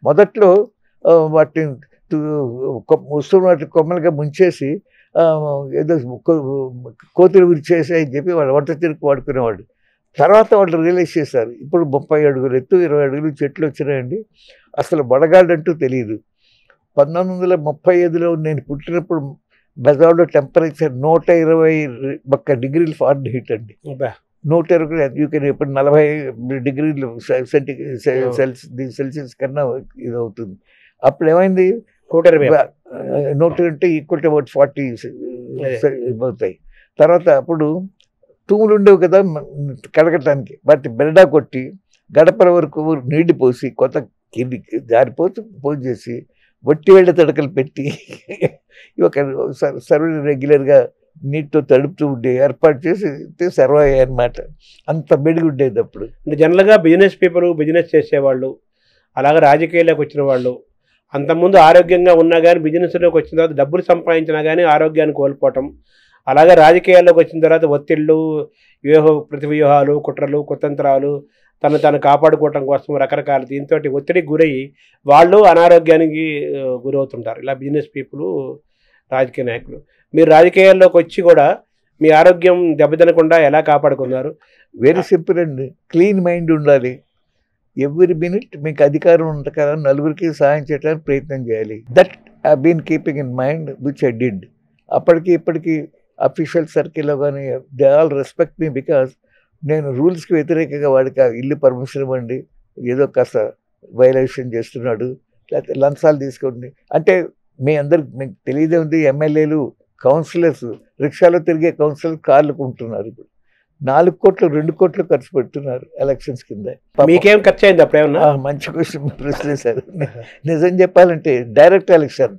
మొదట్లో వాటిని వస్తున్న కొమ్మలుగా ముంచేసి ఏదో కోతులు విరిచేసి అని చెప్పి వాళ్ళు వంట తిరుగు వాడుకునేవాడు. తర్వాత వాళ్ళు రియలైజ్ చేశారు ఇప్పుడు 30 అడుగులు ఎత్తు 20 అడుగులు చెట్లు వచ్చినాయండి, అసలు బడగాళ్ళు అంటూ తెలియదు. 1935లో నేను పుట్టినప్పుడు బెజవాడలో టెంపరేచర్ 121 degrees Fahrenheit అండి. 120 ఇప్పుడు 40 degrees సెల్సియస్ కన్నా ఇది అవుతుంది. అప్పుడు ఏమైంది, 120 ఈక్వల్ టు అబౌట్ 40 అవుతాయి. తర్వాత అప్పుడు తూములు ఉండేవి కదా కడగటానికి, వాటి బెరడా కొట్టి గడపల వరకు నీళ్లు పోసి కొత్త జారిపోతూ పోసి చేసి వట్టి వేళ్ళ తడకలు పెట్టి ఒక సర్వీస్ రెగ్యులర్గా నీటితో తడుపుతూ ఉండే ఏర్పాటు చేసి సర్వ్ అయ్యాయి అన్నమాట. అంత బెడిగి ఉండేది అప్పుడు. జనరల్గా బిజినెస్ పీపుల్ బిజినెస్ చేసేవాళ్ళు, అలాగే రాజకీయాల్లోకి వచ్చిన వాళ్ళు అంతకుముందు ఆరోగ్యంగా ఉన్నా కానీ బిజినెస్లోకి వచ్చిన తర్వాత డబ్బులు సంపాదించినా కానీ ఆరోగ్యాన్ని కోల్పోవటం, అలాగే రాజకీయాల్లోకి వచ్చిన తర్వాత ఒత్తిళ్ళు, ప్రతివ్యూహాలు, కుట్రలు, కుతంత్రాలు, తను కాపాడుకోవటం కోసం రకరకాల దీంతో ఒత్తిడికి గురయ్యి వాళ్ళు అనారోగ్యానికి గురవుతుంటారు. ఇలా బిజినెస్ పీపుల్, రాజకీయ నాయకులు. మీరు రాజకీయాల్లోకి వచ్చి కూడా మీ ఆరోగ్యం దెబ్బతినకుండా ఎలా కాపాడుకున్నారు? వెరీ సింపుల్ అండి, క్లీన్ మైండ్ ఉండాలి. ఎవ్రీ మినిట్ మీకు అధికారం ఉంటుంది కదా, నలుగురికి సహాయం చేయడానికి ప్రయత్నం చేయాలి. That I been keeping in mind which I did. అప్పటికి ఇప్పటికీ అఫీషియల్ సర్కిల్లో కానీ they all respect me because నేను రూల్స్కి వ్యతిరేకంగా వాడికి ఇల్లు పర్మిషన్ ఇవ్వండి, ఏదో కాస్త వైలేషన్ చేస్తున్నాడు, లేకపోతే లంచాలు తీసుకోండి అంటే మీ అందరికి మీకు తెలియదే ఉంది, ఎమ్మెల్యేలు కౌన్సిలర్స్ రిక్షాలో తిరిగే కౌన్సిలర్ కార్లు కొంటున్నారు. ఇప్పుడు 4 కోట్లు 2 కోట్లు ఖర్చు పెడుతున్నారు ఎలక్షన్స్ కింద. మీకేం ఖర్చు అయింది అప్పుడేమన్నా? మంచి క్వశ్చన్ ప్రశ్న సార్. నిజం చెప్పాలంటే డైరెక్ట్ ఎలక్షన్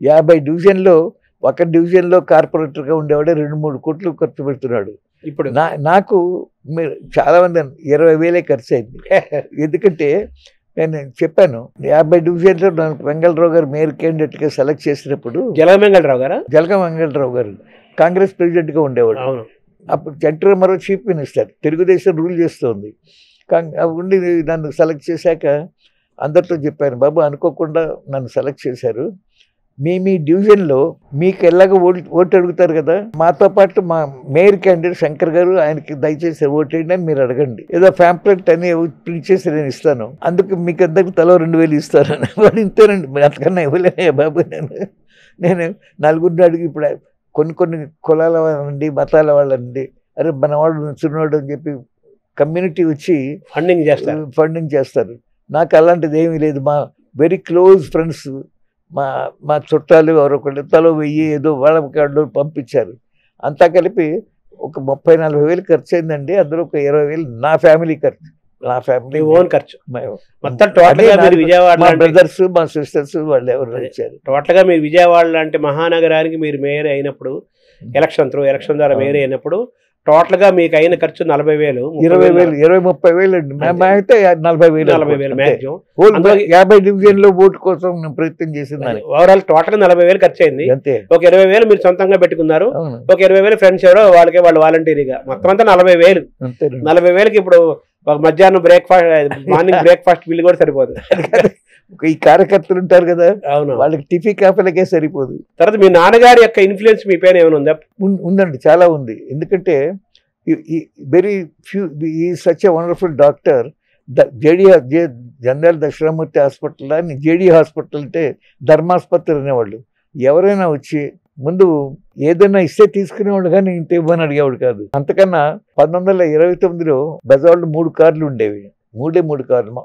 50 డివిజన్లో ఒక డివిజన్లో కార్పొరేటర్గా ఉండేవాడే 2-3 కోట్లు ఖర్చు పెడుతున్నాడు. ఇప్పుడు నాకు మీరు చాలా మంది 20,000 ఖర్చు అయింది. ఎందుకంటే నేను చెప్పాను 50 డివిజన్లో నాకు వెంగళరావు గారు మేయర్ క్యాండిడేట్గా సెలెక్ట్ చేసినప్పుడు, జలగం వెంగళరావు గారు కాంగ్రెస్ ప్రెసిడెంట్గా ఉండేవాడు. అప్పుడు NT Rama Rao chief minister, Telugu Desam rule చేస్తుంది. ఉండి నన్ను సెలెక్ట్ చేశాక అందరితో చెప్పాను, బాబు అనుకోకుండా నన్ను సెలెక్ట్ చేశారు, మీ డివిజన్లో మీకు ఎలాగో ఓటు అడుగుతారు కదా, మాతో పాటు మా మేయర్ క్యాండిడేట్ శంకర్ గారు, ఆయనకి దయచేసి ఓటు వేయండి అని మీరు అడగండి, ఏదో ఫ్యాంప్లెట్ అని ప్రింట్ చేసి నేను ఇస్తాను, అందుకు మీకు అందరికి తలో 2,000 ఇస్తారని. వాడు ఇంతేనండి, అంతకన్నా ఇవ్వలేనే బాబు. నేను నలుగురిని అడిగి ఇప్పుడు కొన్ని కులాల వాళ్ళండి, మతాల వాళ్ళండి, అరే మనవాడు చిన్నవాడు అని చెప్పి కమ్యూనిటీ వచ్చి ఫండింగ్ చేస్తారు. నాకు అలాంటిది ఏమీ లేదు. మా వెరీ క్లోజ్ ఫ్రెండ్స్, మా చుట్టాలు ఎవరొకళ్ళు తలో 1000 ఏదో వాళ్ళ కార్డులో పంపించారు. అంతా కలిపి ఒక 30-40 వేలు ఖర్చు అయిందండి. అందులో ఒక 20,000 నా ఫ్యామిలీ ఖర్చు, నా ఫ్యామిలీ ఓన్ ఖర్చు. మా బ్రదర్స్ మా సిస్టర్స్ వాళ్ళు ఎవరు వచ్చారు. టోటల్గా మీరు విజయవాడ లాంటి మహానగరానికి మీరు మేయర్ అయినప్పుడు, ఎలక్షన్ ద్వారా మేయర్ అయినప్పుడు టోటల్గా మీకు అయిన ఖర్చు 40,000, 20,000, 20-30,000 అండి. మేమైతే 40,000 మ్యాక్సిమం. 50 డివిజన్లో ఓటు కోసం నేను ప్రయత్నం చేసింది. ఓవరాల్ టోటల్ 40,000 ఖర్చు అయింది. అంతే. ఒక 20,000 మీరు సొంతంగా పెట్టుకున్నారు, ఒక 20,000 ఫ్రెండ్స్ ఎవరో వాళ్ళు వాలంటీరీగా, మొత్తం అంతా 40,000. 40,000కి ఇప్పుడు ఒక మధ్యాహ్నం మార్నింగ్ బ్రేక్ఫాస్ట్ బిల్ కూడా సరిపోదు. ఈ కార్యకర్తలు ఉంటారు కదా, అవును, వాళ్ళకి టిఫిన్ కాఫీలకే సరిపోదు. తర్వాత మీ నాన్నగారి యొక్క ఇన్ఫ్లుయెన్స్ మీ పైన ఏమైనా ఉందా? ఉందండి, చాలా ఉంది. ఎందుకంటే వెరీ ఫ్యూ ఈ such a wonderful doctor. General Dakshinamurthy hospital అని జేడీ హాస్పిటల్ అంటే ధర్మాసుపత్రి అనేవాళ్ళు. ఎవరైనా వచ్చి ముందు ఏదైనా ఇస్తే తీసుకునేవాడు కానీ ఇంత ఇవ్వని అడిగేవాడు కాదు. అంతకన్నా 1929లో బెజవాడలో 3 కార్లు ఉండేవి, 3 కార్లు.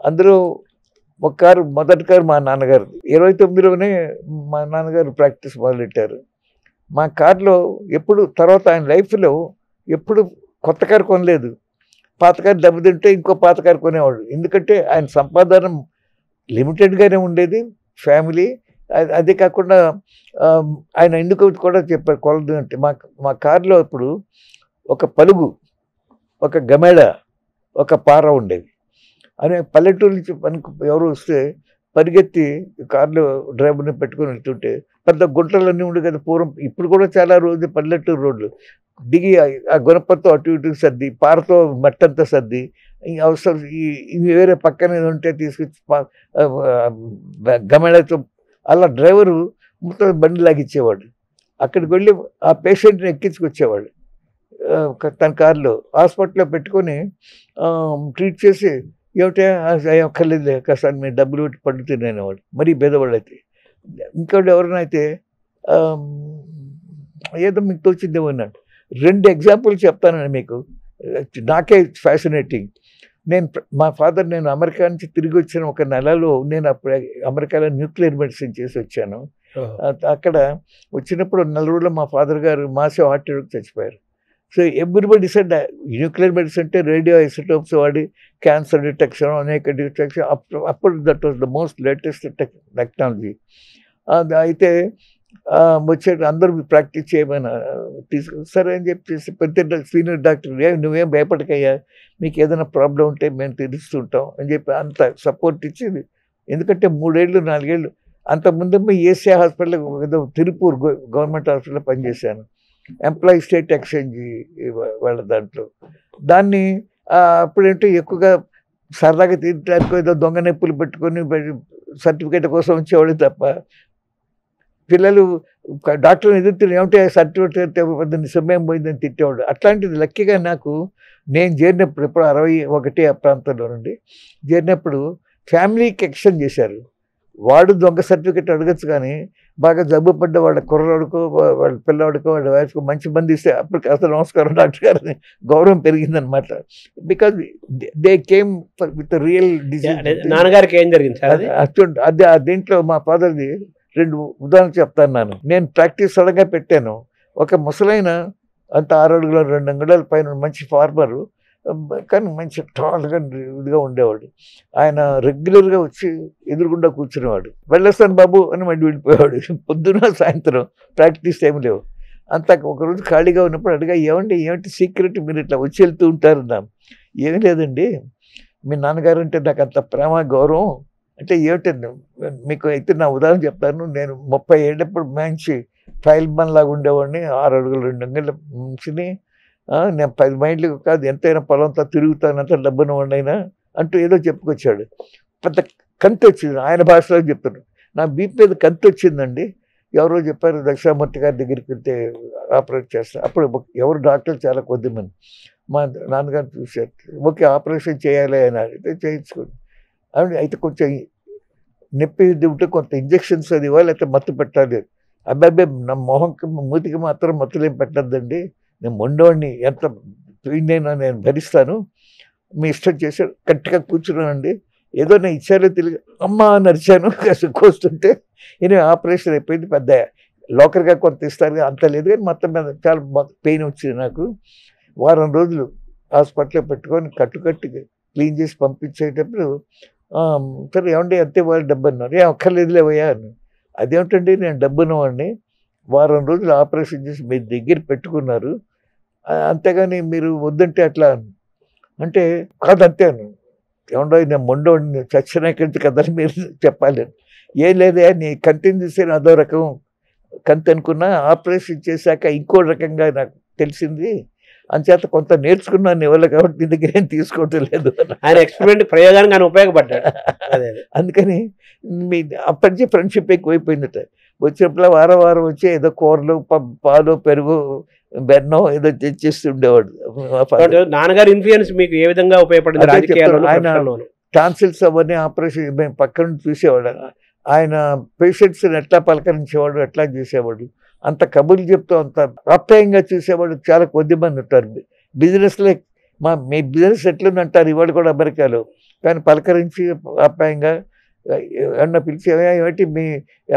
అందులో ఒక కారు, మొదటి కారు మా నాన్నగారు. 29లోనే మా నాన్నగారు ప్రాక్టీస్ మొదలెట్టారు. మా కారులో ఎప్పుడు తర్వాత ఆయన లైఫ్లో ఎప్పుడు కొత్త కారు కొనలేదు. పాత కారు దెబ్బతింటే ఇంకో పాత కారు కొనేవాడు. ఎందుకంటే ఆయన సంపాదన లిమిటెడ్గానే ఉండేది, ఫ్యామిలీ. అదే కాకుండా ఆయన ఎందుకు కూడా చెప్పారు కొలదు అంటే, మా కారులో ఇప్పుడు ఒక పలుగు, ఒక గమెడ, ఒక పార ఉండేవి. అని పల్లెటూరు నుంచి మనకు ఎవరు వస్తే పరిగెత్తి కారులో డ్రైవర్ని పెట్టుకొని వెళ్తుంటే పెద్ద గుంటలన్నీ ఉండే కదా పూర్వం. ఇప్పుడు కూడా చాలా రోజు పల్లెటూరు రోడ్లు దిగి ఆ గుణపంతో అటు ఇటు సర్ది, పారతో మట్టంతా సర్ది, అవసరం ఇవి వేరే పక్కన ఉంటే తీసుకొచ్చి గమెడతో అలా డ్రైవరు మొత్తం బండి లాగిచ్చేవాడు. అక్కడికి వెళ్ళి ఆ పేషెంట్ని ఎక్కించుకొచ్చేవాడు తన కారులో. హాస్పిటల్లో పెట్టుకొని ట్రీట్ చేసి, ఏమిటే ఒక్కర్లేదు కాస్త మీరు డబ్బులు పెట్టి పండు తినేవాడు. మరీ పేదవాళ్ళు అయితే. ఇంకోటి ఎవరైనా అయితే ఏదో మీకు తోచిందేమో అన్నాడు. 2 ఎగ్జాంపుల్ చెప్తానండి మీకు, నాకే ఫ్యాసినేటింగ్. మా ఫాదర్, నేను అమెరికా నుంచి తిరిగి వచ్చిన ఒక నెలలో, నేను అప్పుడు అమెరికాలో న్యూక్లియర్ మెడిసిన్ చేసి వచ్చాను. అక్కడ వచ్చినప్పుడు 4 రోజుల్లో మా ఫాదర్ గారు మాసివ్ హార్ట్ అటాక్ చచ్చిపోయారు. So everybody said nuclear medicine అంటే రేడియో ఐసోటోప్స్ వాడి క్యాన్సర్ డిటెక్షన్, అనేక డిటెక్షన్. అప్పుడు that was the most latest technology. అయితే వచ్చే అందరూ ప్రాక్టీస్ చేయమని సరే అని చెప్పేసి పెద్ద సీనియర్ డాక్టర్, నువ్వేం భయపడకయ్యా, మీకు ఏదైనా ప్రాబ్లం ఉంటే మేము తెలుస్తుంటాం అని చెప్పి అంత సపోర్ట్ ఇచ్చింది. ఎందుకంటే 3 ఏళ్ళు 4 ఏళ్ళు అంతకుముందు ఏసీఐ హాస్పిటల్, ఏదో తిరుపూర్ గవర్నమెంట్ హాస్పిటల్లో పనిచేశాను, ఎంప్లాయీ స్టేట్ ఎక్స్చేంజ్ వాళ్ళ దాంట్లో. దాన్ని అప్పుడేంటో ఎక్కువగా సరదాగా తీర్చడానికి ఏదో దొంగ నొప్పులు పెట్టుకొని సర్టిఫికేట్ కోసం వచ్చేవాడు తప్ప, పిల్లలు డాక్టర్ని ఎదుర్కొని ఏమంటే సర్టిఫికేట్ పెద్ద సమయం పోయిందని తిట్టేవాడు. అట్లాంటిది లక్కీగా నాకు నేను చేరినప్పుడు, ఇప్పుడు 61 ఆ ప్రాంతంలో నుండి చేరినప్పుడు ఫ్యామిలీకి ఎక్స్టెండ్ చేశారు. వాడు దొంగ సర్టిఫికేట్ అడగచ్చు, కానీ బాగా జబ్బు పడ్డ వాళ్ళ కుర్రాడుకో, వాళ్ళ పిల్లవాడికో, వాళ్ళ వయసుకో మంచి మంది ఇస్తే అప్పటికి అసలు నమస్కారం డాక్టర్ గారిని గౌరవం పెరిగిందనమాట. Because they came with real disease. నాన్నగారికి ఏం జరిగింది సార్? అదే దీంట్లో మా ఫాదర్ది రెండు ఉదాహరణలు చెప్తాను. నేను ప్రాక్టీస్ సడన్గా పెట్టాను. ఒక ముసలైన అంత 6 అడుగుల 2 అంగుళాల పైన మంచి ఫార్మరు, కానీ మంచి టాల్గా ఇదిగా ఉండేవాడు. ఆయన రెగ్యులర్గా వచ్చి ఎదురుగుండా కూర్చునేవాడు. వెళ్ళొస్తాను బాబు అని మళ్ళీ వెళ్ళిపోయేవాడు. పొద్దున సాయంత్రం ప్రాక్టీస్ టైం లేవు. అంత ఒకరోజు ఖాళీగా ఉన్నప్పుడు అడిగా, ఏమిటి సీక్రెట్ మీరు ఇట్లా వచ్చి వెళ్తూ ఉంటారన్నా? ఏమీ లేదండి, మీ నాన్నగారు అంటే నాకు అంత ప్రేమ గౌరవం. అంటే ఏమిటండి మీకు అయితే నా ఉదాహరణ చెప్తాను. నేను 30 ఏళ్ళప్పుడు మంచి ఫైల్ మన్ లాగా ఉండేవాడిని, 6 అడుగుల 2 అంగుళాల మనిషిని. నేను 10 మైళ్ళు కాదు ఎంతైనా పొలంతో తిరుగుతానంత డబ్బున వాడినైనా అంటూ ఏదో చెప్పుకొచ్చాడు. పెద్ద కంతి వచ్చింది, ఆయన భాషలో చెప్తున్నాడు. నా బీపీ మీద కంతి వచ్చిందండి. ఎవరో చెప్పారు దక్షిణామూర్తి గారి దగ్గరికి వెళ్తే ఆపరేట్ చేస్తారు. అప్పుడు ఎవరు డాక్టర్లు చాలా కొద్దిమంది. మా నాన్నగారు చూశారు. ఓకే ఆపరేషన్ చేయాలి అని అయితే చేయించుకోండి. అయితే కొంచెం నొప్పి ఉంటే కొంత ఇంజక్షన్స్ అది ఇవ్వాలి, లేకపోతే మత్తు పెట్టాలి. అబ్బాయి నా మొహంకి మూతికి మాత్రం మత్తులేం పెట్టద్దండి, నేను మొండవాడిని, ఎంత పోయిందైనా నేను భరిస్తాను, మీ ఇష్టం చేశాడు. గట్టిగా కూర్చున్నానండి. ఏదో నేను ఇచ్చారో తెలియదు, అమ్మ నరిచాను కోస్తుంటే. ఈయన ఆపరేషన్ అయిపోయింది. పెద్ద లోకల్గా కొంత ఇస్తారు, అంత లేదు కానీ మొత్తం మీద చాలా పెయిన్ వచ్చింది నాకు. వారం రోజులు హాస్పిటల్లో పెట్టుకొని కట్టుకట్టి క్లీన్ చేసి పంపించేటప్పుడు సరే ఏమండి అంతే వాళ్ళు డబ్బు అన్నారు. అక్కర్లేదులేవయ్యా అని. అదేమిటండి నేను డబ్బున్న వాడిని, వారం రోజులు ఆపరేషన్ చేసి మీ దగ్గర పెట్టుకున్నారు, అంతేగాని మీరు వద్దంటే అట్లా అంటే కాదంతే అను. ఏమండో నేను మొండోడిని చచ్చిన కంటి కదని మీరు చెప్పాలి. ఏం లేదా నీ కంటిని చూస్తే అదో రకం కంతి అనుకున్నా, ఆపరేషన్ చేశాక ఇంకో రకంగా నాకు తెలిసింది, అంచేత కొంత నేర్చుకున్నాను ఇవాళ కాబట్టి నీ దగ్గర ఏం తీసుకోవటం లేదు. ఆయన ఎక్స్పెరిమెంట్ ప్రయోగానికి ఆయన ఉపయోగపడ్డాడు. అందుకని మీ అప్పటి నుంచి ఫ్రెండ్షిప్ ఎక్కువైపోయిందట. వచ్చినప్పుడు వారం వారం వచ్చి ఏదో కూరలు పాలు పెరుగు బెన్నం ఏదో తెచ్చిస్తుండేవాడు. నాన్నగారి ఇన్ఫ్లుయెన్స్ మీకు ఏ విధంగా ఉపయోగపడింది రాజకీయాల్లో? ఆయన టాన్సిల్స్ అవన్నీ ఆపరేషన్ మేము పక్క నుంచి చూసేవాడు. ఆయన పేషెంట్స్ని ఎట్లా పలకరించేవాడు, ఎట్లా చేసేవాడు, అంత కబుర్లు చెప్తూ అంత ఆప్యాయంగా చూసేవాడు. చాలా కొద్ది మంది ఉంటారు బిజినెస్లో. మీ బిజినెస్ ఎట్లుందంటారు ఇవాళ కూడా అమెరికాలో, కానీ పలకరించి ఆప్యాయంగా ఏమన్నా పిలిచి ఏమిటి మీ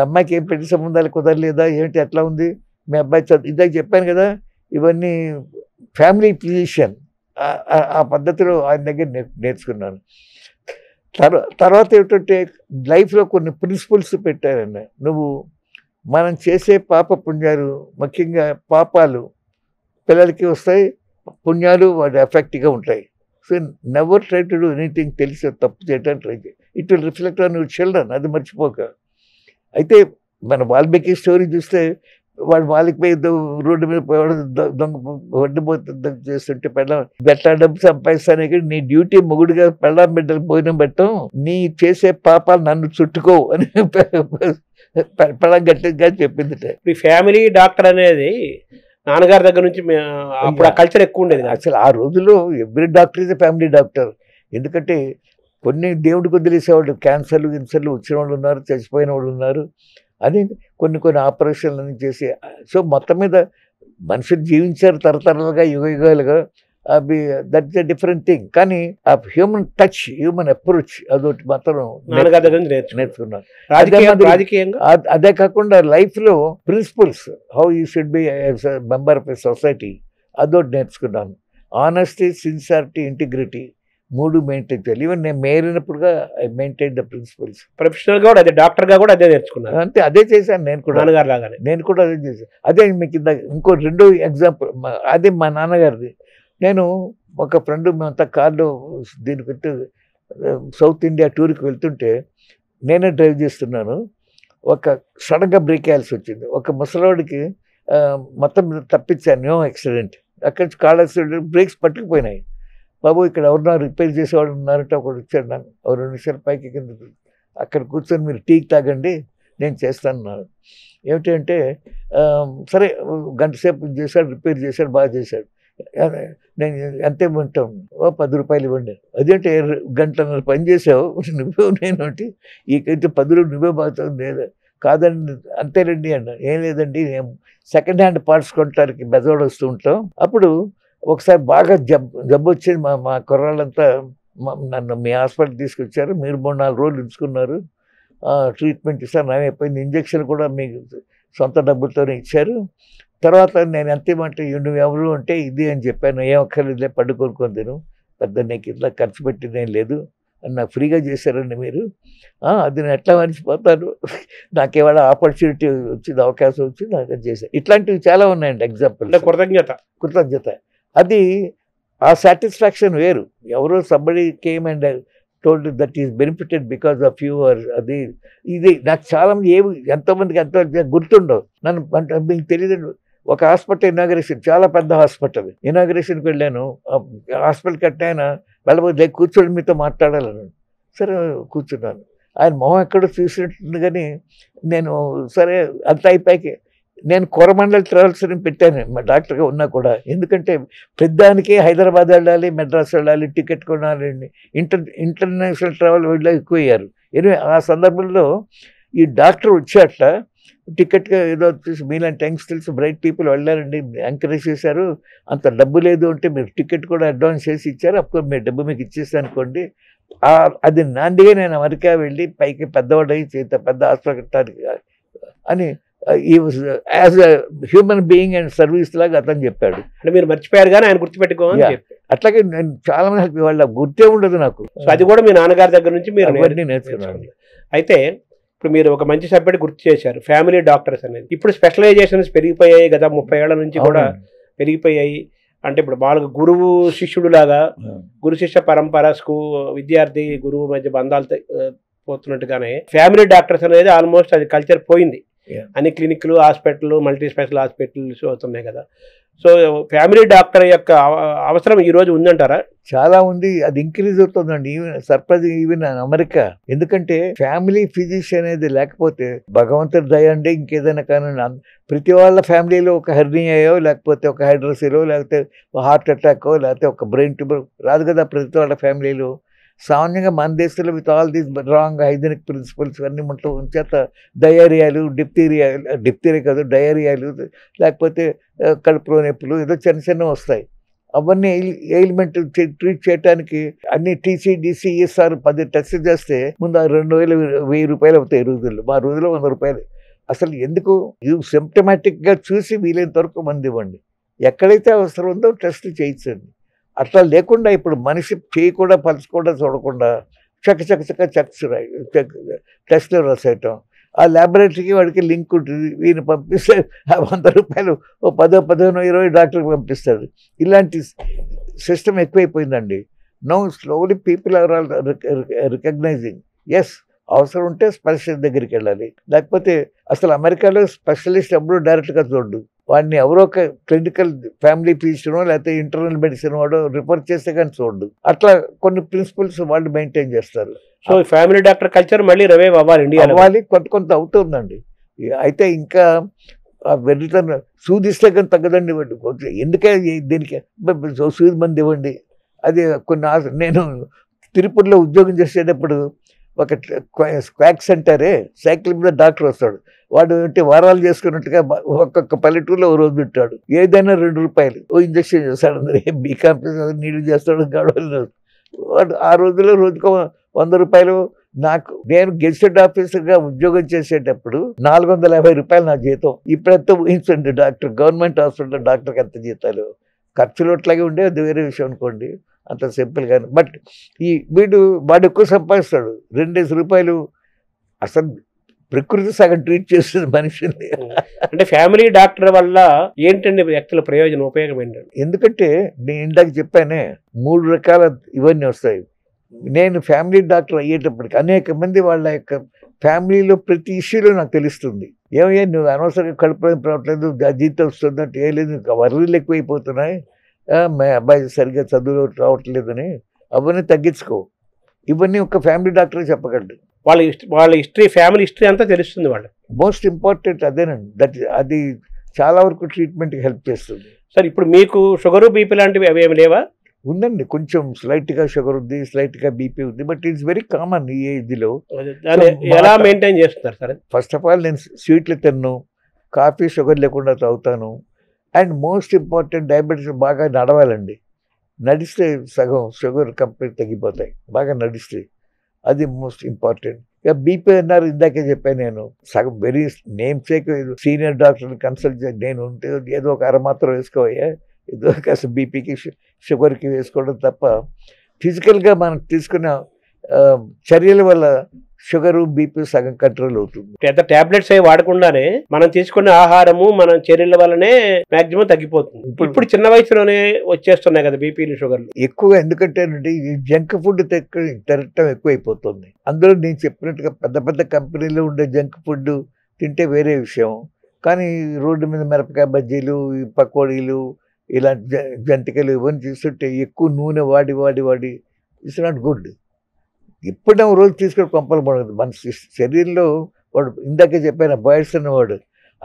అమ్మాయికి ఏం పెళ్లి సంబంధాలు కుదరలేదా, ఏంటి ఎట్లా ఉంది మీ అబ్బాయి చదువు, ఇదే చెప్పాను కదా, ఇవన్నీ ఫ్యామిలీ ఫిజిషియన్. ఆ పద్ధతిలో ఆయన దగ్గర నేర్చుకున్నాను. తర్వాత ఏమిటంటే లైఫ్లో కొన్ని ప్రిన్సిపల్స్ పెట్టారన్న. నువ్వు మనం చేసే పాప పుణ్యాలు, ముఖ్యంగా పాపాలు పిల్లలకి వస్తాయి, పుణ్యాలు వాటి ఎఫెక్ట్గా ఉంటాయి. So never try to do anything తెలిసి తప్పు చేయడానికి ట్రై చేయి, it will reflect on your children, అది మర్చిపోక. అయితే మన వాల్మీకి స్టోరీ చూస్తే వాడు వాలికి రోడ్డు మీద పోయాడు, దొంగ వడ్డిపోతుంది చేస్తుంటే పెళ్ళం ఎట్లా డబ్బు సంపాదిస్తానే కానీ నీ డ్యూటీ మొగుడుగా పెళ్ళం బిడ్డలు భోజనం పెట్టడం, నీ చేసే పాపాలు నన్ను చుట్టుకో అని పెళ్ళం గట్టిగా చెప్పింది. ఈ ఫ్యామిలీ డాక్టర్ అనేది నాన్నగారి దగ్గర నుంచి అప్పుడు ఆ కల్చర్ ఎక్కువ ఉండేది. అసలు ఆ రోజుల్లో every doctor is family doctor. ఎందుకంటే కొన్ని దేవుడికి వదిలేసేవాళ్ళు, క్యాన్సర్లు గిన్సర్లు వచ్చిన వాళ్ళు ఉన్నారు, చచ్చిపోయిన వాళ్ళు ఉన్నారు అని కొన్ని ఆపరేషన్లు చేసి. సో మొత్తం మీద మనుషులు జీవించారు తరతరాలుగా, యుగాలుగా. అవి that is a different thing. కానీ ఆ హ్యూమన్ టచ్, హ్యూమన్ అప్రోచ్ అదొకటి మాత్రం నేర్చుకున్నాను. అదే కాకుండా లైఫ్లో principles, how you should be member of a society, అదొకటి నేర్చుకున్నాను. ఆనెస్టీ, సిన్సియారిటీ, ఇంటిగ్రిటీ, 3 మెయింటైన్ చేయాలి. ఈవెన్ నేను మేరినప్పుడుగా ఐ మెయింటైన్ ద ప్రిన్సిపల్స్. ప్రొఫెషనల్గా కూడా అదే, డాక్టర్గా కూడా అదే నేర్చుకున్నాను. అంతే, అదే చేశాను నేను కూడా, నాన్నగారు లాగానే. నేను కూడా అదే చేశాను. అదే మీకు ఇంకో 2 ఎగ్జాంపుల్, అదే మా నాన్నగారిది. నేను ఒక ఫ్రెండ్ మేమంతా కార్లో దీనికి సౌత్ ఇండియా టూర్కి వెళ్తుంటే నేనే డ్రైవ్ చేస్తున్నాను. ఒక సడన్గా బ్రేక్ వేయాల్సి వచ్చింది. ఒక ముసలివాడికి మొత్తం తప్పించాను, నో యాక్సిడెంట్. అక్కడి నుంచి కాళ్ళ బ్రేక్స్ పట్టుకుపోయినాయి. బాబు ఇక్కడ ఎవరన్నా రిపేర్ చేసేవాడు ఉన్నారంటే ఒకటి వచ్చాడు, నాకు 2 నిమిషాలు పైకి కింద అక్కడ కూర్చొని మీరు టీ తాగండి నేను చేస్తాను. ఏమిటంటే సరే గంట సేపు చేశాడు, రిపేర్ చేశాడు, బాగా చేశాడు. నేను ఎంత ఇవ్వంటాం, 10 రూపాయలు ఇవ్వండి. అదేంటే గంటన్నర పని చేసావు నువ్వు, నేనంటే ఈకైతే 10 నువ్వే బాగుతావు లేదా, కాదండి అంతేనండి అన్నాను. ఏం లేదండి, మేము సెకండ్ హ్యాండ్ పార్ట్స్ కొనడానికి బెజవాడ వస్తూ ఉంటాం. అప్పుడు ఒకసారి బాగా జబ్బు వచ్చింది, మా కుర్రాళ్ళంతా నన్ను మీ హాస్పిటల్ తీసుకొచ్చారు, మీరు 3-4 రోజులు ఉంచుకున్నారు, ట్రీట్మెంట్ ఇస్తాను, నయమైపోయింది. ఇంజక్షన్ కూడా మీకు సొంత డబ్బులతోనే ఇచ్చారు. తర్వాత నేను ఎంత ఇవ్వమంటే నువ్వు ఎవరు అంటే ఇది అని చెప్పాను. ఏం అక్కర్లేదులే, పడ్డు కొనుక్కొని తిను, పెద్ద నీకు ఇట్లా ఖర్చు పెట్టిందేం లేదు అని నాకు ఫ్రీగా చేశారండి మీరు. అది నేను ఎట్లా మర్చిపోతాను, నాకు ఏమైనా ఆపర్చునిటీ వచ్చింది, అవకాశం వచ్చింది, నాకు అది చేశాను. ఇట్లాంటివి చాలా ఉన్నాయండి ఎగ్జాంపుల్. కృతజ్ఞత అది ఆ సాటిస్ఫాక్షన్ వేరు. ఎవరో somebody came and told that is benefited because of you or అది ఇది. నాకు చాలామంది ఎంతోమందికి ఎంతో గుర్తుండవు. నన్ను అంటే మీకు తెలియదు, ఒక హాస్పిటల్ ఇనాగరేషన్, చాలా పెద్ద హాస్పిటల్ ఇనాగరేషన్కి వెళ్ళాను. హాస్పిటల్ కట్టాయన వెళ్ళబోతే కూర్చొని మీతో మాట్లాడాలన్నాడు. సరే కూర్చున్నాను. ఆయన మొహం ఎక్కడో చూసినట్టుంది, కానీ నేను సరే అంత అయిపోయాక నేను కొరమండల్ ట్రావెల్స్ అని పెట్టాను మా డాక్టర్గా ఉన్నా కూడా. ఎందుకంటే పెద్దానికి హైదరాబాద్ వెళ్ళాలి, మెడ్రాస్ వెళ్ళాలి, టికెట్ కొనాలి, ఇంటర్నేషనల్ ట్రావెల్ వీళ్ళు ఎక్కువ అయ్యారు. ఎనివే ఆ సందర్భంలో ఈ డాక్టర్ వచ్చాట టికెట్గా ఏదో వచ్చేసి మీలాంటి యంగ్స్టర్స్ బ్రైట్ పీపుల్ వెళ్ళారండి, ఎంకరేజ్ చేశారు, అంత డబ్బు లేదు అంటే మీరు టికెట్ కూడా అడ్వాన్స్ చేసి ఇచ్చారు, అప్పుడు మీరు డబ్బు మీకు ఇచ్చేస్తాను అనుకోండి. అది నాందిగా నేను అమెరికా వెళ్ళి పైకి పెద్దవాడై పెద్ద హాస్పిటల్ కట్టాలి అని ఈ as a human being and service లాగా అతను చెప్పాడు. అంటే మీరు మర్చిపోయారు కానీ ఆయన గుర్తుపెట్టుకోవాలి. అట్లాగే నేను చాలా మంది హెల్ప్, వాళ్ళ గుర్తే ఉండదు నాకు. అది కూడా మీ నాన్నగారి దగ్గర నుంచి మీరు నేర్చుకున్నాను. అయితే ఇప్పుడు మీరు ఒక మంచి సబ్జెక్ట్ గుర్తు చేశారు, ఫ్యామిలీ డాక్టర్స్ అనేది. ఇప్పుడు స్పెషలైజేషన్స్ పెరిగిపోయాయి గత 30 ఏళ్ల నుంచి కూడా పెరిగిపోయాయి. అంటే ఇప్పుడు మామూలుగా గురువు శిష్యుడు లాగా, గురు శిష్య పరంపర, విద్యార్థి గురువు మధ్య బంధాలు పోతున్నట్టుగానే ఫ్యామిలీ డాక్టర్స్ అనేది ఆల్మోస్ట్ అది కల్చర్ పోయింది. అన్ని క్లినిక్లు, హాస్పిటల్, మల్టీ స్పెషల్ హాస్పిటల్స్ అవుతున్నాయి కదా. సో ఫ్యామిలీ డాక్టర్ యొక్క అవసరం ఈ రోజు ఉందంటారా? చాలా ఉంది, అది ఇంక్రీజ్ అవుతుందండి. Even America. ఎందుకంటే ఫ్యామిలీ ఫిజిషియన్ అనేది లేకపోతే భగవంతుడి దయ అండి, ఇంకేదైనా కానీ ప్రతి వాళ్ళ ఫ్యామిలీలో ఒక హెర్నియాయో, లేకపోతే ఒక హైడ్రోసిలో, లేకపోతే హార్ట్ అటాకో, లేకపోతే ఒక బ్రెయిన్ ట్యూబర్ రాదు కదా ప్రతి వాళ్ళ ఫ్యామిలీలో. సామాన్యంగా మన దేశంలో with all these wrong hygienic principles అన్నీ ఉంటూ ఉంచేత డయేరియాలు, డిప్తీరియా కాదు డయేరియాలు, లేకపోతే కడుపులో నొప్పులు ఏదో చిన్న చిన్నవి వస్తాయి. అవన్నీ ఎయిల్మెంట్ ట్రీట్ చేయడానికి అన్ని TC/DCESR 10 టెస్ట్ చేస్తే ముందు 2,000-1,000 రూపాయలు అవుతాయి ఈ రోజుల్లో. మా రోజుల్లో 100 రూపాయలు. అసలు ఎందుకు? సిమ్టమాటిక్గా చూసి వీలైనంత వరకు మంది ఇవ్వండి. ఎక్కడైతే అవసరం ఉందో టెస్ట్ చేయించండి. అట్లా లేకుండా ఇప్పుడు మనిషి చేయి కూడా పలుచకుండా చూడకుండా చక్క టెస్ట్లు రాసేయటం. ఆ ల్యాబొరేటరీకి వాడికి లింక్ ఉంటుంది, వీని పంపిస్తే 100 రూపాయలు 10, 15, 20 డాక్టర్కి పంపిస్తాడు. ఇలాంటి సిస్టమ్ ఎక్కువైపోయిందండి. Now slowly people are all recognizing yes అవసరం ఉంటే స్పెషలిస్ట్ దగ్గరికి వెళ్ళాలి. లేకపోతే అసలు అమెరికాలో స్పెషలిస్ట్ ఎప్పుడూ డైరెక్ట్గా చూడు, వాడిని ఎవరో ఒక క్లినికల్ ఫ్యామిలీ ఫిజిషియనో లేకపోతే ఇంటర్నల్ మెడిసిన్ వాడో రిఫర్ చేస్తే కానీ చూడు. అట్లా కొన్ని ప్రిన్సిపల్స్ వాళ్ళు మెయింటైన్ చేస్తారు. సో ఫ్యామిలీ డాక్టర్ కల్చర్ మళ్ళీ రివైవ్ అవ్వాలి, కొంత అవుతుందండి. అయితే ఇంకా వెళ్తాను సూదిస్తే కానీ తగ్గదండి. ఎందుకే దీనికి సూది మంది ఇవ్వండి. అది నేను తిరుపతిలో ఉద్యోగం చేసేటప్పుడు ఒక క్వాక్ సెంటరే సైకిల్ మీద డాక్టర్ వస్తాడు. వాడు ఏంటి వారాలు చేసుకున్నట్టుగా ఒక్కొక్క పల్లెటూరులో ఓ రోజు ఉంటాడు. ఏదైనా 2 రూపాయలు ఓ ఇంజక్షన్ చేస్తాడు. అందరూ బీకాంప్లెక్స్ నీళ్ళు చేస్తాడు గడవలు. వాడు ఆ రోజుల్లో రోజుకో 100 రూపాయలు. నేను గెజిటెడ్ ఆఫీసర్గా ఉద్యోగం చేసేటప్పుడు 450 రూపాయలు నా జీతం. ఇప్పుడెంత ఊహించండి, డాక్టర్ గవర్నమెంట్ హాస్పిటల్ డాక్టర్కి ఎంత జీతాలు. ఖర్చులు అట్లాగే ఉండే, అది వేరే విషయం అనుకోండి, అంత సింపుల్ కానీ. బట్ వాడు ఎక్కువ సంపాదిస్తాడు. 2 రూపాయలు. అసలు ప్రకృతి సగం ట్రీట్ చేస్తుంది మనిషిని. అంటే ఫ్యామిలీ డాక్టర్ వల్ల ఏంటండి వ్యక్తుల ప్రయోజనం, ఉపయోగం ఏంటండి? ఎందుకంటే నేను ఇందాక చెప్పానే 3 రకాల ఇవన్నీ వస్తాయి. నేను ఫ్యామిలీ డాక్టర్ అయ్యేటప్పటికి అనేక మంది వాళ్ళ యొక్క ఫ్యామిలీలో ప్రతి ఇష్యూలో నాకు తెలుస్తుంది. ఏమయ్యా నువ్వు అనవసరంగా కడుపు రావట్లేదు, జీతం వస్తుందంటే ఏ లేదు, వర్రీలు ఎక్కువైపోతున్నాయి, మా అబ్బాయి సరిగ్గా చదువులో రావట్లేదని, అవన్నీ తగ్గించుకో. ఇవన్నీ ఒక ఫ్యామిలీ డాక్టర్ చెప్పగలడు. వాళ్ళ హిస్టరీ, ఫ్యామిలీ హిస్టరీ అంతా తెలుస్తుంది వాళ్ళకి. మోస్ట్ ఇంపార్టెంట్ అదేనండి. అది చాలా వరకు ట్రీట్మెంట్కి హెల్ప్ చేస్తుంది. సార్ ఇప్పుడు మీకు షుగరు, బీపీ లాంటివి అవి ఏమి లేవా? ఉందండి, కొంచెం స్లైట్గా షుగర్ ఉంది, స్లైట్గా బీపీ ఉంది. బట్ ఇట్స్ వెరీ కామన్ ఈ ఏజ్లో. ఎలా మెయింటైన్ చేస్తున్నారు సార్? ఫస్ట్ ఆఫ్ ఆల్ నేను స్వీట్లు తిన్ను, కాఫీ షుగర్ లేకుండా తాగుతాను. అండ్ మోస్ట్ ఇంపార్టెంట్ డయాబెటీస్ బాగా నడవాలండి. నడిస్తే సగం షుగర్ కంప్లీట్ తగ్గిపోతాయి బాగా నడిస్తే. అది మోస్ట్ ఇంపార్టెంట్. ఇక బీపీ అన్నారు, ఇందాకే చెప్పాను నేను. సగం వెరీ నేమ్ సేక్ సీనియర్ డాక్టర్ని కన్సల్ట్ చేసి నేను ఉంటే ఏదో ఒక అరమాత్రం వేసుకోవయ్యా, ఏదో కాస్త బీపీకి షుగర్కి వేసుకోవడం తప్ప ఫిజికల్గా మనం తీసుకున్న చర్యల వల్ల షుగరు బీపీ సగం కంట్రోల్ అవుతుంది. పెద్ద టాబ్లెట్స్ అవి వాడకుండానే మనం తీసుకునే ఆహారము మన చర్యల వల్లనే మాక్సిమం తగ్గిపోతుంది. ఇప్పుడు చిన్న వయసులోనే వచ్చేస్తున్నాయి కదా బీపీలు షుగర్లు ఎక్కువగా. ఎందుకంటే ఈ జంక్ ఫుడ్ తినటం ఎక్కువైపోతుంది. అందులో నేను చెప్పినట్టుగా పెద్ద పెద్ద కంపెనీలో ఉండే జంక్ ఫుడ్ తింటే వేరే విషయం, కానీ రోడ్డు మీద మిరపకాయ బజ్జీలు, పకోడీలు, ఇలాంటి జంతికలు ఇవన్నీ చూస్తుంటే ఎక్కువ నూనె వాడి వాడి వాడి ఇట్స్ నాట్ గుడ్. ఎప్పుడైనా రోజు తీసుకొని పంపలు పడదు. మన శరీరంలో వాడు ఇందాకే చెప్పాను బాయ్స్ అన్నవాడు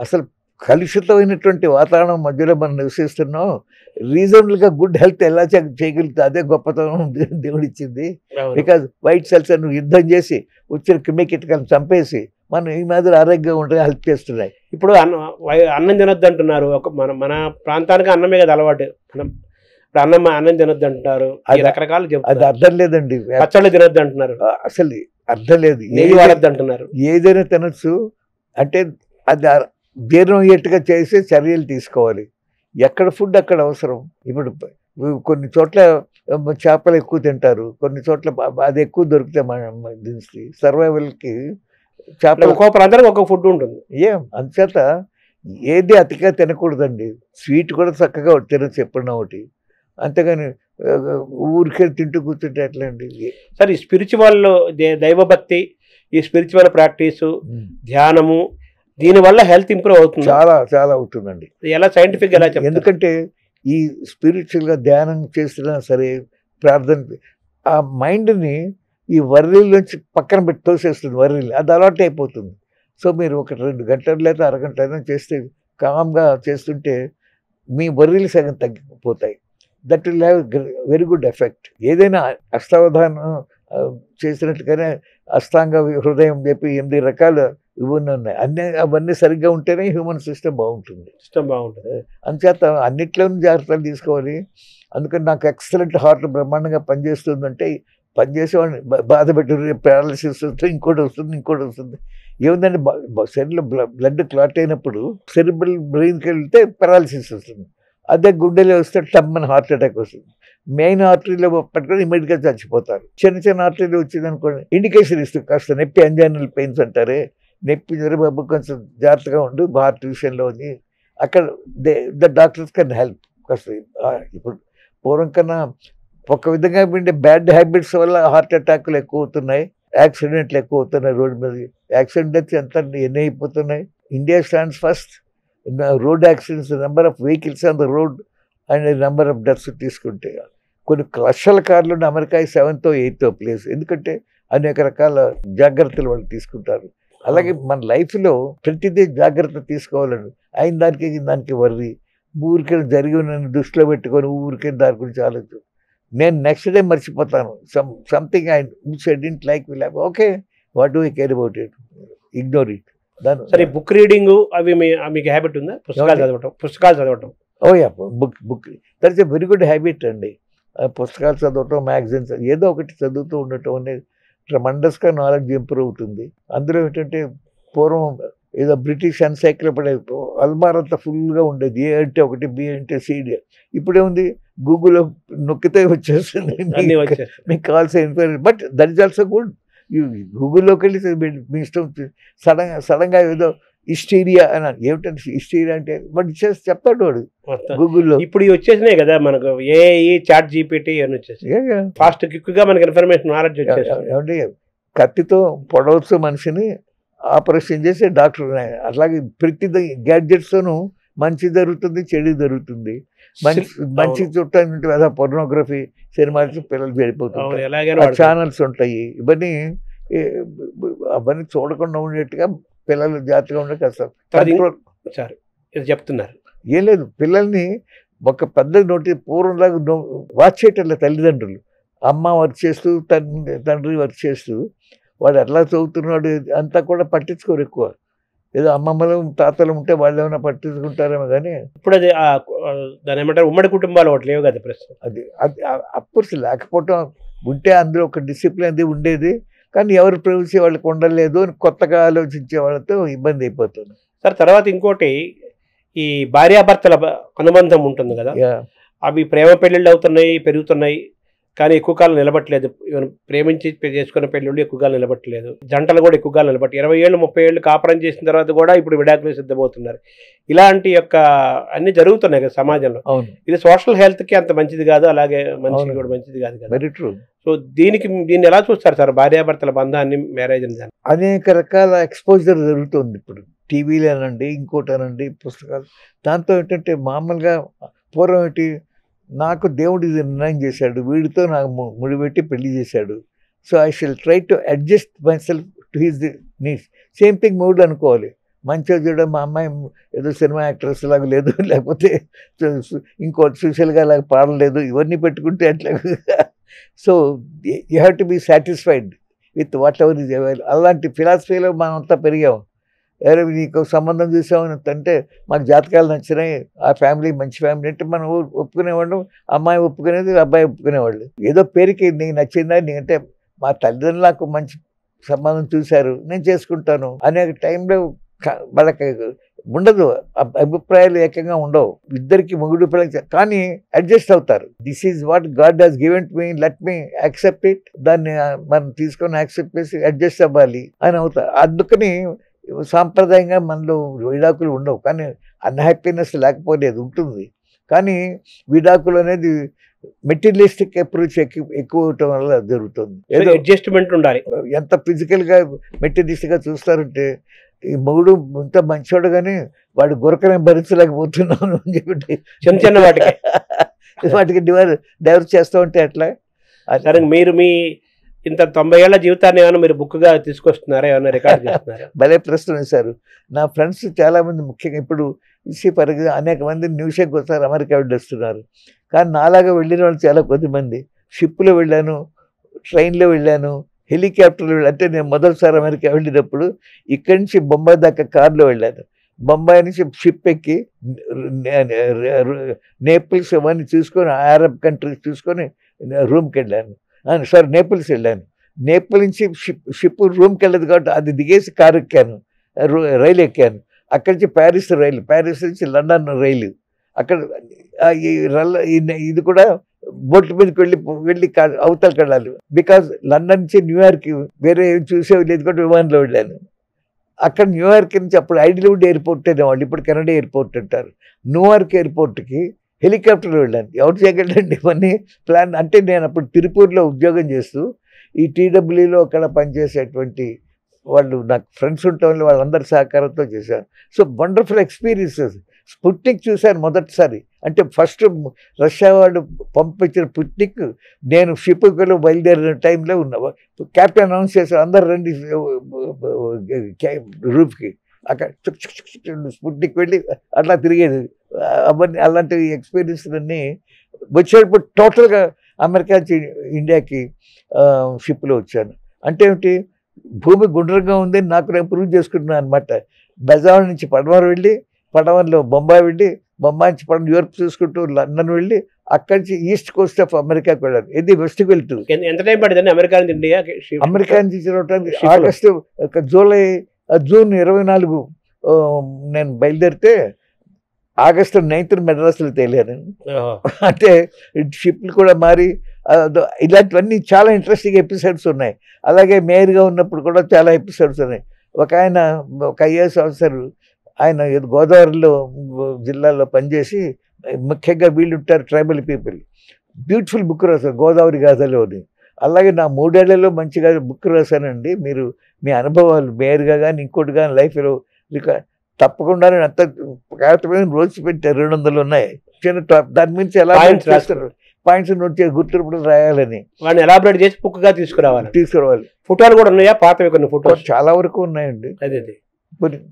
అసలు కలుషితమైనటువంటి వాతావరణం మధ్యలో మనం నివసిస్తున్నాం. రీజనబుల్గా గుడ్ హెల్త్ ఎలా చేయగలుగుతుంది, అదే గొప్పతనం దేవుడు ఇచ్చింది. బికాజ్ వైట్ సెల్స్ అని యుద్ధం చేసి వచ్చిన క్రిమికీటకాలను చంపేసి మనం ఈ మాదిరి ఆరోగ్యంగా ఉంటే హెల్ప్ చేస్తున్నాయి. ఇప్పుడు అన్నం తినొద్దు అంటున్నారు. మన ప్రాంతానికి అన్నమే కదా అలవాటు. అన్నం తినొద్దు అంటున్నారు, రకరకాలు అది అర్థం లేదండి. పచ్చళ్ళు తినొద్దు అంటున్నారు, అసలు అర్థం లేదు. నెయ్యి వాడద్దు అంటున్నారు. ఏదైనా తినొచ్చు అంటే అది జీర్ణం అయ్యేట్టుగా చేసే చర్యలు తీసుకోవాలి. ఎక్కడ ఫుడ్ అక్కడ అవసరం. ఇప్పుడు కొన్ని చోట్ల చేపలు ఎక్కువ తింటారు, కొన్ని చోట్ల అది ఎక్కువ దొరికితే మన దీనికి సర్వైవల్కి చేపలు ఒక్కొక్క ప్రాంతానికి ఒక్కొక్క ఫుడ్ ఉంటుంది. అందుచేత ఏది అతిగా తినకూడదండి. స్వీట్ కూడా చక్కగా తినచ్చు ఎప్పుడన్నా ఒకటి, అంతేగాని ఊరికే తింటూ కూర్చుంటే ఎట్లా అండి. సార్ ఈ స్పిరిచువల్ దైవభక్తి, ఈ స్పిరిచువల్ ప్రాక్టీసు, ధ్యానము, దీనివల్ల హెల్త్ ఇంప్రూవ్ అవుతుంది. చాలా చాలా అవుతుందండి. ఎలా సైంటిఫిక్ ఎలా చెప్తారు? ఎందుకంటే ఈ స్పిరిచువల్గా ధ్యానం చేసినా సరే, ప్రార్థన ఆ మైండ్ని ఈ వర్రీల నుంచి పక్కన పెట్టి తోసేస్తుంది. వర్రీలు అది అలవాటు అయిపోతుంది. సో మీరు ఒక 2 గంటలు లేదా అరగంట అయినా చేస్తే, కామ్గా చేస్తుంటే మీ వర్రీలు సగం తగ్గిపోతాయి. That will have very good effect. ఏదైనా అష్టావధానం చేసినట్టుగానే అష్టాంగ హృదయం చెప్పి 8 రకాల ఇవన్నీ ఉన్నాయి. అవన్నీ సరిగ్గా ఉంటేనే హ్యూమన్ సిస్టమ్ బాగుంటుంది. అందుచేత అన్నిట్లోనూ జాగ్రత్తలు తీసుకోవాలి. అందుకని నాకు ఎక్సలెంట్ హార్ట్ బ్రహ్మాండంగా పనిచేస్తుందంటే పనిచేసేవాడిని బాధ పెట్టి పారాలిసిస్ వస్తుంది, ఇంకోటి వస్తుంది. ఏముందంటే శరీరంలో బ్లడ్ క్లాట్ అయినప్పుడు సెరిబ్రల్ బ్రెయిన్కి వెళ్తే పారాలిసిస్ వస్తుంది. అదే గుండెలో వస్తే టమ్మని హార్ట్ అటాక్ వస్తుంది. మెయిన్ ఆర్టరీలో పట్టుకొని ఇమీడియట్గా చచ్చిపోతారు. చిన్న ఆర్టరీలో వచ్చింది అనుకోండి, ఇండికేషన్ ఇస్తుంది. కాస్త నొప్పి, అంజైనల్ పెయిన్స్ అంటారే, నొప్పి బాబు కొంచెం జాగ్రత్తగా ఉండు హార్ట్ విషయంలో ఉంది. అక్కడ ద డాక్టర్స్ కెన్ హెల్ప్. కాస్త ఇప్పుడు పూర్వం కన్నా ఒక విధంగా ఉండే బ్యాడ్ హ్యాబిట్స్ వల్ల హార్ట్ అటాక్లు ఎక్కువ అవుతున్నాయి, యాక్సిడెంట్లు ఎక్కువ అవుతున్నాయి. రోడ్డు మీద యాక్సిడెంట్ డెత్స్ ఎన్ని అయిపోతున్నాయి. India stands first road accidents, number of vehicles on the road and number of deaths తీసుకుంటే. కొన్ని లక్షల కార్లు ఉన్న America 7th or 8th place. ఎందుకంటే అనేక రకాల జాగ్రత్తలు వాళ్ళు తీసుకుంటారు. అలాగే మన లైఫ్లో ప్రతిదీ జాగ్రత్త తీసుకోవాలండి. అయిన దానికి వర్రీ, ఊరికే జరిగిన దృష్టిలో పెట్టుకొని ఊరికే దాని గురించి ఆలోచన. నేను నెక్స్ట్ డే మర్చిపోతాను. Something I don't like will have, okay, what do I care about it, ignore it. సరే, బుక్ రీడింగ్ అవి మీకు హ్యాబిట్ ఉందా? పుస్తకాలు చదవటం ఓయా, book that's a very good habit అండి. పుస్తకాలు చదవటం, మ్యాగజైన్స్ ఏదో ఒకటి చదువుతూ ఉండటం అనేది ట్రమండస్గా నాలెడ్జ్ ఇంప్రూవ్ అవుతుంది. అందులో ఏంటంటే పూర్వం ఏదో బ్రిటిష్ ఎన్సైక్లోపీడియా అల్మారంతా ఫుల్గా ఉండేది. ఏ అంటే ఒకటి, బి అంటే సిడి. ఇప్పుడేముంది, గూగుల్లో నొక్కితే వచ్చేస్తుంది మీకు కావాల్సిన information. But that is also good. గూగుల్లోకి వెళ్ళి మీ ఇష్టం సడన్గా ఏదో హిస్టీరియా అని, ఏమిటంటే హిస్టీరియా అంటే బట్ చెప్తాడు వాడు గూగుల్లో. ఇప్పుడు వచ్చేసినాయి కదా మనకు, ఏఐ, చాట్ జీపీటీ అని వచ్చేసి ఫాస్ట్ క్విక్గా మనకి ఇన్ఫర్మేషన్ నాలెడ్జ్ వచ్చేసి. ఏమంటే కత్తితో పొడవచ్చు మనిషిని, ఆపరేషన్ చేసే డాక్టర్. అట్లాగే ప్రతి గ్యాడ్జెట్స్తోనూ మంచి జరుగుతుంది, చెడు జరుగుతుంది. మంచి చుట్టానికి అదే పొర్నోగ్రఫీ సినిమాలు పిల్లలు చెడిపోతున్నారు. ఛానల్స్ ఉంటాయి. అవన్నీ చూడకుండా ఉండేట్టుగా పిల్లలు జాగ్రత్తగా ఉండే కష్టం. చెప్తున్నారు ఏం లేదు, పిల్లల్ని ఒక పెద్ద పూర్వంలాగా వాచ్ చేయటం తల్లిదండ్రులు. అమ్మ వర్క్ చేస్తూ తండ్రి వర్క్ చేస్తూ వాడు ఎట్లా చదువుతున్నాడు అంతా కూడా పట్టించుకోరు ఎక్కువ. ఏదో అమ్మమ్మలు తాతలు ఉంటే వాళ్ళు ఏమైనా పట్టించుకుంటారేమో కానీ ఇప్పుడు అది దాని ఏమంటారు, ఉమ్మడి కుటుంబాలు ఒకటి లేవు కదా ప్రస్తుతం. అది అప్పుడు లేకపోవటం ఉంటే అందులో ఒక డిసిప్లిన్ అది ఉండేది. కానీ ఎవరు ప్రైవసీ వాళ్ళకి ఉండలేదు అని కొత్తగా ఆలోచించే వాళ్ళతో ఇబ్బంది అయిపోతుంది. సార్ తర్వాత ఇంకోటి, ఈ భార్యాభర్తల అనుబంధం ఉంటుంది కదా, అవి ప్రేమ పెళ్ళిళ్ళు అవుతున్నాయి, పెరుగుతున్నాయి, కానీ ఎక్కువ కాలం నిలబట్టలేదు. ప్రేమించి చేసుకున్న పెళ్ళిళ్ళు ఎక్కువ కాలం నిలబట్టలేదు, జంటలు కూడా ఎక్కువ కాలం నిలబట్టి 20 ఏళ్ళు 30 ఏళ్ళు కాపురం చేసిన తర్వాత కూడా ఇప్పుడు విడాకులు సిద్ధమవుతున్నారు. ఇలాంటి యొక్క అన్ని జరుగుతున్నాయి కదా సమాజంలో. ఇది సోషల్ హెల్త్ కి అంత మంచిది కాదు, అలాగే మనిషికి కూడా మంచిది కాదు కదా. Very true. సో దీన్ని ఎలా చూస్తారు సార్, భార్యాభర్తల బంధాన్ని, మ్యారేజ్ అని? అనేక రకాల ఎక్స్పోజర్ జరుగుతుంది ఇప్పుడు, టీవీలు అనండి, ఇంకోటి అనండి, పుస్తకాలు. దాంతో ఏంటంటే మామూలుగా పూర్వం ఏంటి, నాకు దేవుడు ఇది నిర్ణయం చేశాడు, వీడితో నాకు ముడిపెట్టి పెళ్లి చేశాడు, so I షిల్ try to adjust my self to his needs. Same thing మూడు అనుకోవాలి. మంచిగా చూడ మా అమ్మాయి ఏదో సినిమా యాక్ట్రెస్ లాగా లేదు, లేకపోతే ఇంకో సోషల్గా లాగా పాడలేదు, ఇవన్నీ పెట్టుకుంటే అట్లా. So you have to be satisfied with whatever is available. అలాంటి ఫిలాసఫీలో మనం అంతా పెరిగాం. ఎవరు నీకు సంబంధం చూసామని అంటే మాకు జాతకాలు నచ్చినాయి, ఆ ఫ్యామిలీ మంచి ఫ్యామిలీ అంటే మనం ఒప్పుకునేవాళ్ళం, అమ్మాయి ఒప్పుకునేది, అబ్బాయి ఒప్పుకునేవాళ్ళు. ఏదో పేరుకి నీకు నచ్చిందా, అంటే మా తల్లిదండ్రులు నాకు మంచి సంబంధం చూశారు, నేను చేసుకుంటాను అనే టైంలో వాళ్ళకి ఉండదు, అభిప్రాయాలు ఏకంగా ఉండవు. ఇద్దరికి మొగుడు పిల్లలకి కానీ అడ్జస్ట్ అవుతారు. This is what God has given to me, let me accept it. దాన్ని మనం తీసుకొని యాక్సెప్ట్ చేసి అడ్జస్ట్ అవ్వాలి అని అవుతారు. అందుకని సాంప్రదాయంగా మనలో విడాకులు ఉండవు, కానీ అన్హ్యాపీనెస్ లేకపోలేదు, ఉంటుంది. కానీ విడాకులు అనేది మెటీరియలిస్టిక్ అప్రోచ్ ఎక్కువ అవటం వల్ల జరుగుతుంది. ఏదో అడ్జస్ట్మెంట్ ఉండాలి. ఎంత ఫిజికల్గా మెటీరియలిస్ట్గా చూస్తారంటే, ఈ మొగుడు ఇంత మంచోడు కానీ వాడు గురకనే భరించలేకపోతున్నాను అని చెప్పి చిన్న చిన్న వాటికి డైవర్స్ చేస్తూ ఉంటే అట్లా. సరే, మీరు మీ ఇంత 90 ఏళ్ల జీవితాన్ని ఏమైనా మీరు బుక్గా తీసుకొస్తున్నారా, ఏమైనా రికార్డ్ చేస్తున్నారా? భలే ప్రశ్న వేశారు. నా ఫ్రెండ్స్ చాలామంది, ముఖ్యంగా ఇప్పుడు పరంగా అనేక మంది న్యూస్కి వస్తారు, అమెరికా వెళ్ళొస్తున్నారు. కానీ నాలాగా వెళ్ళిన వాళ్ళు చాలా కొద్దిమంది. షిప్లో వెళ్ళాను, ట్రైన్లో వెళ్ళాను, హెలికాప్టర్లో వెళ్ళాను. అంటే నేను మొదటిసారి అమెరికా వెళ్ళినప్పుడు ఇక్కడి నుంచి బొంబాయి దాకా కార్లో వెళ్ళాను. బొంబాయి నుంచి షిప్ ఎక్కి నేపిల్స్ అవన్నీ చూసుకొని, అరబ్ కంట్రీస్ చూసుకొని రూమ్కి వెళ్ళాను. సారీ, నేపిల్స్ వెళ్ళాను. నేపిల్ నుంచి షిప్ రూమ్కి వెళ్ళదు కాబట్టి అది దిగేసి కారు ఎక్కాను, రైలు ఎక్కాను. అక్కడి నుంచి ప్యారిస్ నుంచి లండన్ రైలు. అక్కడ ఇది కూడా బోట్ల మీదకి వెళ్ళి అవతలకి వెళ్ళాలి. బికాజ్ లండన్ నుంచి న్యూయార్క్ వేరే ఏం చూసేవి లేదు కాబట్టి విమానంలో వెళ్ళాను. అక్కడ న్యూయార్క్ నుంచి అప్పుడు ఐడిల్వుడ్ ఎయిర్పోర్ట్ అనేవాళ్ళు, ఇప్పుడు కెనడా ఎయిర్పోర్ట్ అంటారు. న్యూయార్క్ ఎయిర్పోర్ట్కి హెలికాప్టర్లో వెళ్ళాను. ఎవరు చేయగలండి ఇవన్నీ ప్లాన్. అంటే నేను అప్పుడు తిరుపూర్లో ఉద్యోగం చేస్తూ ఈ టీడబ్ల్యూలో అక్కడ పనిచేసేటువంటి వాళ్ళు నాకు ఫ్రెండ్స్ ఉండటం వాళ్ళందరి సహకారంతో చేశాను. So wonderful experiences. స్పుట్నిక్ చూశాను మొదటిసారి. అంటే ఫస్ట్ రష్యా వాళ్ళు పంపించిన స్పుట్నిక్ నేను షిప్లో బయలుదేరిన టైంలో ఉన్నా. క్యాప్టెన్ అనౌన్స్ చేశారు, అందరు రండి రూఫ్కి. అక్కడ స్పుట్నిక్ వెళ్ళి అట్లా తిరిగేది. అవన్నీ అలాంటి ఎక్స్పీరియన్స్లన్నీ వచ్చేటప్పుడు టోటల్గా అమెరికా నుంచి ఇండియాకి షిప్లో వచ్చాను. అంటే ఏమిటి, భూమి గుండ్రంగా ఉందని నాకు నేను ప్రూవ్ చేసుకుంటున్నాను అనమాట. బెజావర్ నుంచి పడమర వెళ్ళి, పడమరలో బొంబాయి వెళ్ళి, బొంబాయి నుంచి యూరోప్ చూసుకుంటూ లండన్ వెళ్ళి, అక్కడి నుంచి ఈస్ట్ కోస్ట్ ఆఫ్ అమెరికాకి వెళ్ళాను. ఇది వెస్ట్కి వెళ్తూ. ఎంత టైం పడింది అమెరికా నుంచి ఇండియా? అమెరికా నుంచి రావడానికి ఆగస్టు జూన్ 24 నేను బయలుదేరితే ఆగస్టు 9th మెడ్రాస్లో తేలాను. అంటే షిప్లు కూడా మారి ఇలాంటివన్నీ చాలా ఇంట్రెస్టింగ్ ఎపిసోడ్స్ ఉన్నాయి. అలాగే మేయర్గా ఉన్నప్పుడు కూడా చాలా ఎపిసోడ్స్ ఉన్నాయి. ఒక ఐఏఎస్ ఆఫీసర్, ఆయన గోదావరిలో జిల్లాలో పనిచేసి, ముఖ్యంగా వీళ్ళు ఉంటారు ట్రైబల్ పీపుల్, బ్యూటిఫుల్ బుక్ రాశారు గోదావరి గాథలోని. అలాగే నా 3 ఏళ్లలో మంచిగా బుక్ రాశానండి. మీరు మీ అనుభవాలు మేయర్గా కానీ ఇంకోటి కానీ లైఫ్లో తప్పకుండా అంత కాకపోతే రోజు పెట్టి 200 ఉన్నాయి. చిన్న దాని నుంచి ఎలా రాస్తారు, పాయింట్స్ నోట్ చేసి గుర్తుప్పుడు రాయాలని వాడిని ఎలాబరేట్ చేసి బుక్గా తీసుకురావాలి. ఫోటోలు కూడా ఉన్నాయా? పాతవి కొన్ని ఫోటోలు చాలా వరకు ఉన్నాయండి. అదే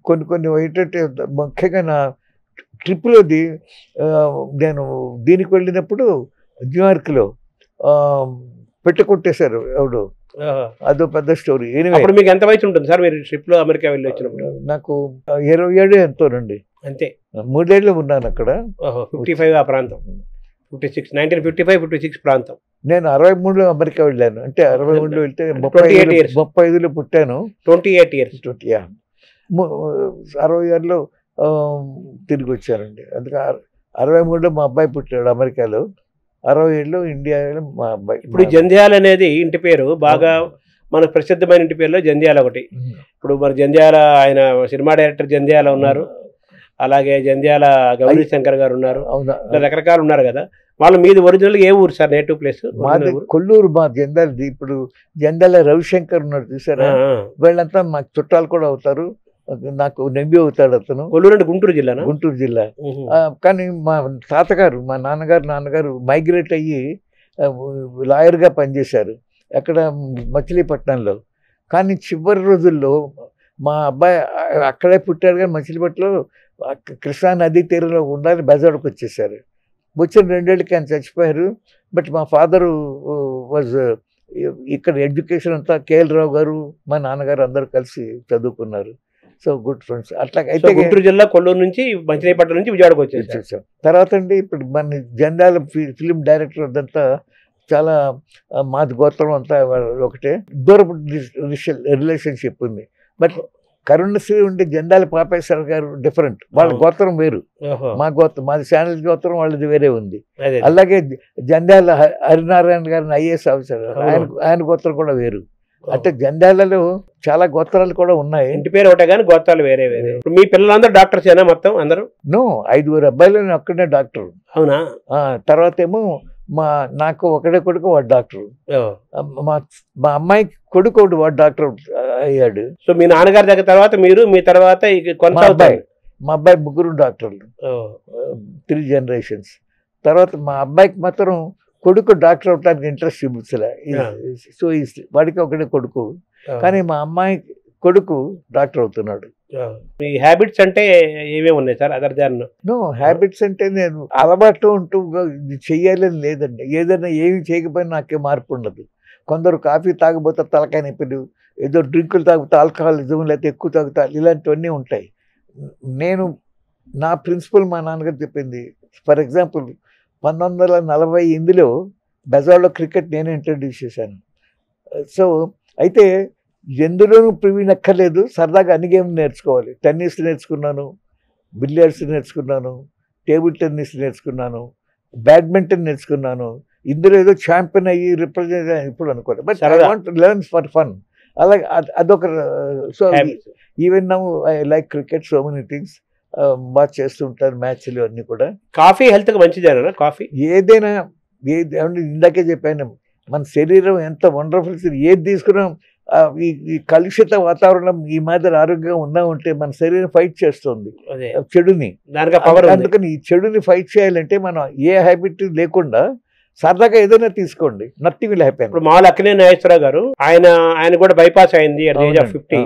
కొన్ని ఏంటంటే ముఖ్యంగా నా ట్రిప్లోది నేను దీనికి వెళ్ళినప్పుడు న్యూయార్క్లో పెట్టుకొట్టేశారు ఎవడు, అదో పెద్ద స్టోరీ. మీకు ఎంత వయసు ఉంటుంది సార్ మీరు ట్రిప్లో అమెరికా వెళ్ళి వచ్చినప్పుడు? నాకు 27 ఎంతోనండి, అంతే. 3 ఏళ్ళు ఉన్నాను అక్కడ. 55 ఆ ప్రాంతం. 56 1955-56 ప్రాంతం. నేను 63లో అమెరికా వెళ్ళాను. అంటే 63లో వెళ్తే 28 years. 35లో పుట్టాను. 28 years. 60 తిరిగి వచ్చానండి. అందుకే 63లో మా అబ్బాయి పుట్టాడు అమెరికాలో, 67లో ఇండియాలో మా అబ్బాయి. ఇప్పుడు జంధ్యాల అనేది ఇంటి పేరు బాగా మనకు ప్రసిద్ధమైన ఇంటి పేరులో జంధ్యాల ఒకటి. ఇప్పుడు మన జంధ్యాల ఆయన సినిమా డైరెక్టర్ జంధ్యాల ఉన్నారు, అలాగే జంధ్యాల గౌరీ శంకర్ గారు ఉన్నారు, ఇలా రకరకాలు ఉన్నారు కదా. వాళ్ళు మీది ఒరిజినల్ ఏ ఊరు సార్? నేటివ్ ప్లేస్ మాది కొల్లూరు. మా జంధ్యాలది. ఇప్పుడు జంధ్యాల రవిశంకర్ ఉన్నారు చూసారా, వీళ్ళంతా మాకు చుట్టాలు కూడా అవుతారు. నాకు నెంబి అవుతాడు అతను. కొల్లూరు అంటే గుంటూరు జిల్లా? గుంటూరు జిల్లా. కానీ మా తాతగారు, మా నాన్నగారు మైగ్రేట్ అయ్యి లాయర్గా పనిచేశారు అక్కడ మచిలీపట్నంలో. కానీ చివరి రోజుల్లో మా అబ్బాయి అక్కడే పుట్టాడు, కానీ మచిలీపట్నంలో కృష్ణా నదీ తీరంలో ఉండాలని బెజవాడకు వచ్చేసారు. వచ్చిన 2 ఏళ్ళకి ఆయన చచ్చిపోయారు. బట్ మా ఫాదరు వాజ్ ఇక్కడ ఎడ్యుకేషన్ అంతా కేఎల్ రావు గారు, మా నాన్నగారు అందరూ కలిసి చదువుకున్నారు. So good friends. అట్లా అయితే గుంటూరు జిల్లా కొల్లూరు నుంచి మచిలీపట్నం నుంచి విజయవాడకు వచ్చేసాం. తర్వాత అండి ఇప్పుడు మన జంధ్యాల ఫిలిం డైరెక్టర్ అదంతా చాలా మాది గోత్రం అంతా ఒకటే, దూరపు రిలేషన్షిప్ ఉంది. బట్ కరుణశ్రీ ఉండే జంధ్యాల పాపేశ్వర గారు డిఫరెంట్, వాళ్ళ గోత్రం వేరు. మా గోత్రం, మాది శానల్ గోత్రం, వాళ్ళది వేరే ఉంది. అలాగే జంధ్యాల హరినారాయణ గారిని ఐఏఎస్ ఆఫీసర్, ఆయన గోత్రం కూడా వేరు. అంటే జంధ్యాలలో చాలా గోత్రాలు కూడా ఉన్నాయి. ఇంటి పేరు ఒకటే కానీ గోత్రాలు వేరే వేరే. మీ పిల్లలందరూ డాక్టర్స్ ఏనా మొత్తం అందరూ? 5 అబ్బాయిలు, నేను ఒక్కడే డాక్టర్. అవునా? తర్వాత ఏమో నాకు ఒకడే కొడుకు, వాడు డాక్టర్. మా అమ్మాయి కొడుకు వాడు డాక్టర్ అయ్యాడు. సో మీ నాన్నగారి దగ్గర తర్వాత మీరు, మీ తర్వాత మా అబ్బాయి 3 డాక్టర్లు, 3 generations. తర్వాత మా అబ్బాయికి మాత్రం కొడుకు డాక్టర్ అవడానికి ఇంట్రెస్ట్ చూపించలే. సో వాడికి ఒకటే కొడుకు, కానీ మా అమ్మాయి కొడుకు డాక్టర్ అవుతున్నాడు. మీ హ్యాబిట్స్ అంటే ఏమేమి ఉన్నాయి సార్? అదర్ దాన్ హ్యాబిట్స్ అంటే నేను అలవాటు ఉంటూ ఇది చెయ్యాలని లేదండి. ఏదైనా ఏమి చేయకపోయినా నాకే మార్పు ఉండదు. కొందరు కాఫీ తాగబోతే తలకాయ నొప్పులు, ఏదో డ్రింకులు తాగితే ఆల్కహాలిజం, లేకపోతే ఎక్కువ తాగుతారు, ఇలాంటివన్నీ ఉంటాయి. నేను నా ప్రిన్సిపల్ మా నాన్నగారు చెప్పింది. ఫర్ ఎగ్జాంపుల్ 1948లో బెజవాడలో క్రికెట్ నేను ఇంట్రడ్యూస్ చేశాను. సో అయితే ఎందులోనూ ప్రవీణ్ అక్కర్లేదు, సరదాగా అన్ని గేమ్లు నేర్చుకోవాలి. టెన్నిస్ నేర్చుకున్నాను, బిలియర్డ్స్ నేర్చుకున్నాను, టేబుల్ టెన్నిస్ నేర్చుకున్నాను, బ్యాడ్మింటన్ నేర్చుకున్నాను. ఇందులో ఏదో ఛాంపియన్ అయ్యి రిప్రజెంట్ ఇప్పుడు అనుకోలేదు, but I want learn for fun. అలాగే అదొక. So even now I like cricket, so many things బాగా చేస్తుంటారు, మ్యాచ్లు అన్నీ కూడా. కాఫీ హెల్త్కి మంచిదేనా? కాఫీ ఏదైనా ఇందాకే చెప్పాను, మన శరీరం ఎంత వండర్ఫుల్. ఏది తీసుకున్నాం, ఈ కలుషిత వాతావరణం ఈ మాదిరి ఆరోగ్యంగా ఉన్నా ఉంటే మన శరీరం ఫైట్ చేస్తుంది చెడుని. అందుకని ఈ చెడుని ఫైట్ చేయాలంటే మనం ఏ హ్యాబిట్ లేకుండా సరదాగా ఏదైనా తీసుకోండి, నథింగ్ విల్ హ్యాపెన్. ఇప్పుడు మామూలు అక్కినేని నాగేశ్వరరావు గారు, ఆయన కూడా బైపాస్ అయింది అట్ ఏజ్ ఆఫ్ 50.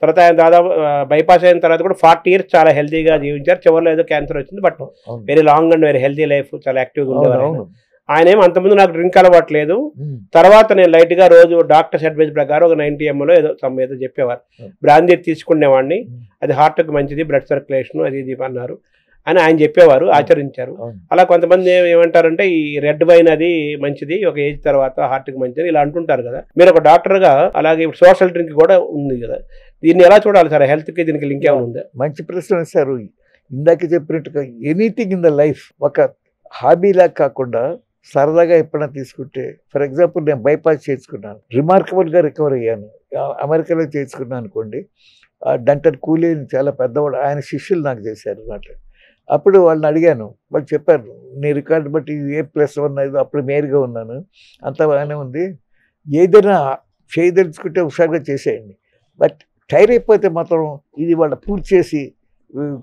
తర్వాత ఆయన దాదాపు బైపాస్ అయిన తర్వాత కూడా 40 years చాలా హెల్తీగా జీవించారు. చివరిలో ఏదో క్యాన్సర్ వచ్చింది, but very long and very healthy life, చాలా యాక్టివ్గా ఉండేవారు. ఆయన ఏమో అంతకుముందు నాకు డ్రింక్ అలవాట్లేదు, తర్వాత నేను లైట్గా రోజు డాక్టర్స్ అడ్వైజ్ ప్రకారం ఒక 90 ml ఏదో చెప్పేవారు. బ్రాందీ తీసుకునేవాడిని, అది హార్ట్కి మంచిది, బ్లడ్ సర్క్యులేషన్ అది ఇది అన్నారు అని ఆయన చెప్పేవారు, ఆచరించారు. అలా కొంతమంది ఏమంటారంటే ఈ రెడ్ వైన్ అది మంచిది, ఒక ఏజ్ తర్వాత హార్ట్కి మంచిది ఇలా అంటుంటారు కదా. మీరు ఒక డాక్టర్గా అలాగే ఇప్పుడు సోషల్ డ్రింక్ కూడా ఉంది కదా, దీన్ని ఎలా చూడాలి సార్? హెల్త్కి దీనికి లింక్ ఏమైనా ఉందా? మంచి ప్రశ్న సార్. ఇందాక చెప్పినట్టుగా ఎనీథింగ్ ఇన్ ద లైఫ్ ఒక హాబీలా కాకుండా సరదాగా ఎప్పుడైనా తీసుకుంటే, ఫర్ ఎగ్జాంపుల్ నేను బైపాస్ చేసుకున్నాను, రిమార్కబుల్గా రికవర్ అయ్యాను. అమెరికాలో చేసుకున్నాను అనుకోండి. డంటన్ కూలీ చాలా పెద్దవాడు, ఆయన శిష్యులు నాకు చేశారు అన్నమాట. అప్పుడు వాళ్ళని అడిగాను, వాళ్ళు చెప్పారు నీ రికార్డు బట్టి A+1 అప్పుడు మేరుగా ఉన్నాను, అంత బాగానే ఉంది, ఏదైనా చేయదలుచుకుంటే హుషారుగా చేసేయండి, బట్ టైర్ అయిపోతే మాత్రం ఇది వాళ్ళ పూర్తి చేసి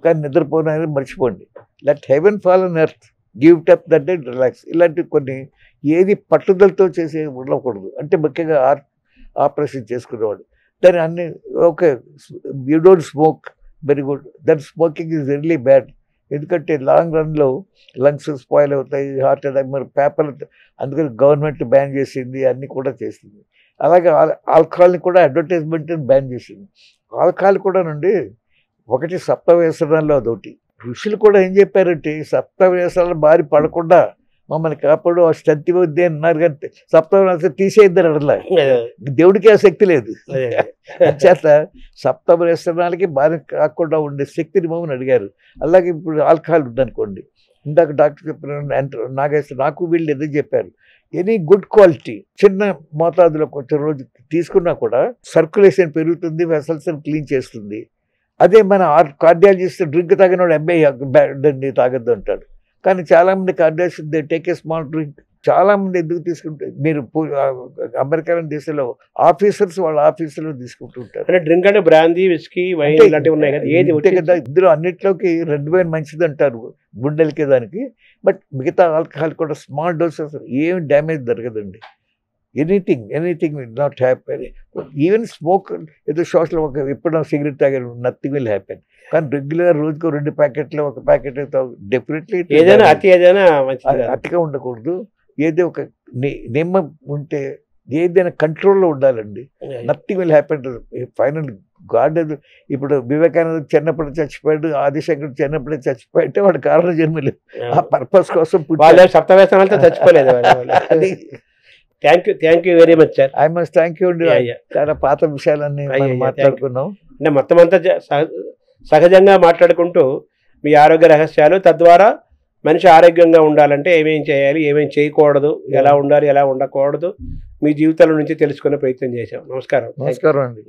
కానీ నిద్రపోయిన మర్చిపోండి. Let heaven fall on earth, give it up that day, relax. ఇలాంటివి కొన్ని ఏది పట్టుదలతో చేసే ఉండకూడదు. అంటే ముఖ్యంగా ఆపరేషన్ చేసుకునేవాడు దాన్ని అన్ని okay, you don't smoke, very good. That smoking is really bad. ఎందుకంటే లాంగ్ రన్లో లంగ్స్ స్పాయిల్ అవుతాయి, హార్ట్ అటాక్. మరి పేపర్ అందుకని గవర్నమెంట్ బ్యాన్ చేసింది, అన్నీ కూడా చేసింది. అలాగే ఆల్కహాల్ని కూడా అడ్వర్టైజ్మెంట్ని బ్యాన్ చేసింది. ఆల్కహాల్ కూడా నుండి ఒకటి సప్త వ్యసనాల్లో అదొకటి. ఋషులు కూడా ఏం చెప్పారంటే సప్త వ్యసనాలు బారి పడకుండా మమ్మల్ని కాపాడు ఆ శక్తి వద్దే అన్నారు, కానీ సప్తమ తీసేద్దరు అడలా. అదే, దేవుడికి ఆ శక్తి లేదు. అదే, చేత సప్తమ వ్యసనాలకి బాగా కాకుండా ఉండే శక్తిని మమ్మల్ని అడిగారు. అలాగే ఇప్పుడు ఆల్కహాల్ ఉందనుకోండి, ఇందాక డాక్టర్ చెప్పిన నాగేశ్వర నాకు వీళ్ళు ఏదో చెప్పారు, ఎనీ గుడ్ క్వాలిటీ చిన్న మోతాదులో కొంచెం రోజు తీసుకున్నా కూడా సర్క్యులేషన్ పెరుగుతుంది, వెసల్స్ క్లీన్ చేస్తుంది. అదే మన కార్డియాలజిస్ట్ డ్రింక్ తాగినోడు అబ్బాయి తాగద్దు అంటాడు. కానీ చాలామంది cardiologist they take a small drink. చాలామంది ఎందుకు తీసుకుంటారు, మీరు అమెరికా దేశంలో ఆఫీసర్స్ వాళ్ళ ఆఫీసులో తీసుకుంటూ ఉంటారు. అంటే డ్రింక్ అంటే బ్రాందీ, విస్కీ, వైన్ అంటే ఇలాంటివి ఉన్నాయి కదా, ఏది ఇంతే కదా, ఇందులో అన్నిట్లోకి రెడ్ వైన్ మంచిది అంటారు గుండెలకి దానికి. బట్ మిగతా ఆల్కహాల్ కూడా స్మాల్ డోసెస్ ఏం డ్యామేజ్ జరగదండి. Anything will not happen. Even smoke ఏదో సోషల్ ఒక ఎప్పుడో సిగరెట్ తాగారు, నథింగ్ విల్ హ్యాపెన్. కానీ రెగ్యులర్ రోజుకు 2 ప్యాకెట్లు 1 ప్యాకెట్ డెఫినెట్లీ ఏదైనా అతి ఏదైనా మంచిది కాదు. అతిగా ఉండకూడదు. ఏదో ఒక నియమం ఉంటే ఏదైనా కంట్రోల్లో ఉండాలండి. Nothing will happen. Final God ఇప్పుడు వివేకానంద చిన్నప్పుడు చచ్చిపోయాడు, ఆదిశంకర్ చిన్నప్పుడే చచ్చిపోయాడు, వాడు కారణ జన్మలేదు. ఆ పర్పస్ కోసం వాళ్ళు సప్తవ్యసనాలతో చచ్చిపోలేదు. అది thank you very much sir. I must thank you అండి. చాలా పాత విషయాలన్నీ మనం మాట్లాడుకున్నాం. అంటే మొత్తం అంతా సహజంగా మాట్లాడుకుంటూ మీ ఆరోగ్య రహస్యాలు, తద్వారా మనిషి ఆరోగ్యంగా ఉండాలంటే ఏమేం చేయాలి, ఏమేం చేయకూడదు, ఎలా ఉండాలి, ఎలా ఉండకూడదు, మీ జీవితాల నుంచి తెలుసుకునే ప్రయత్నం చేశాం. నమస్కారం. నమస్కారం అండి.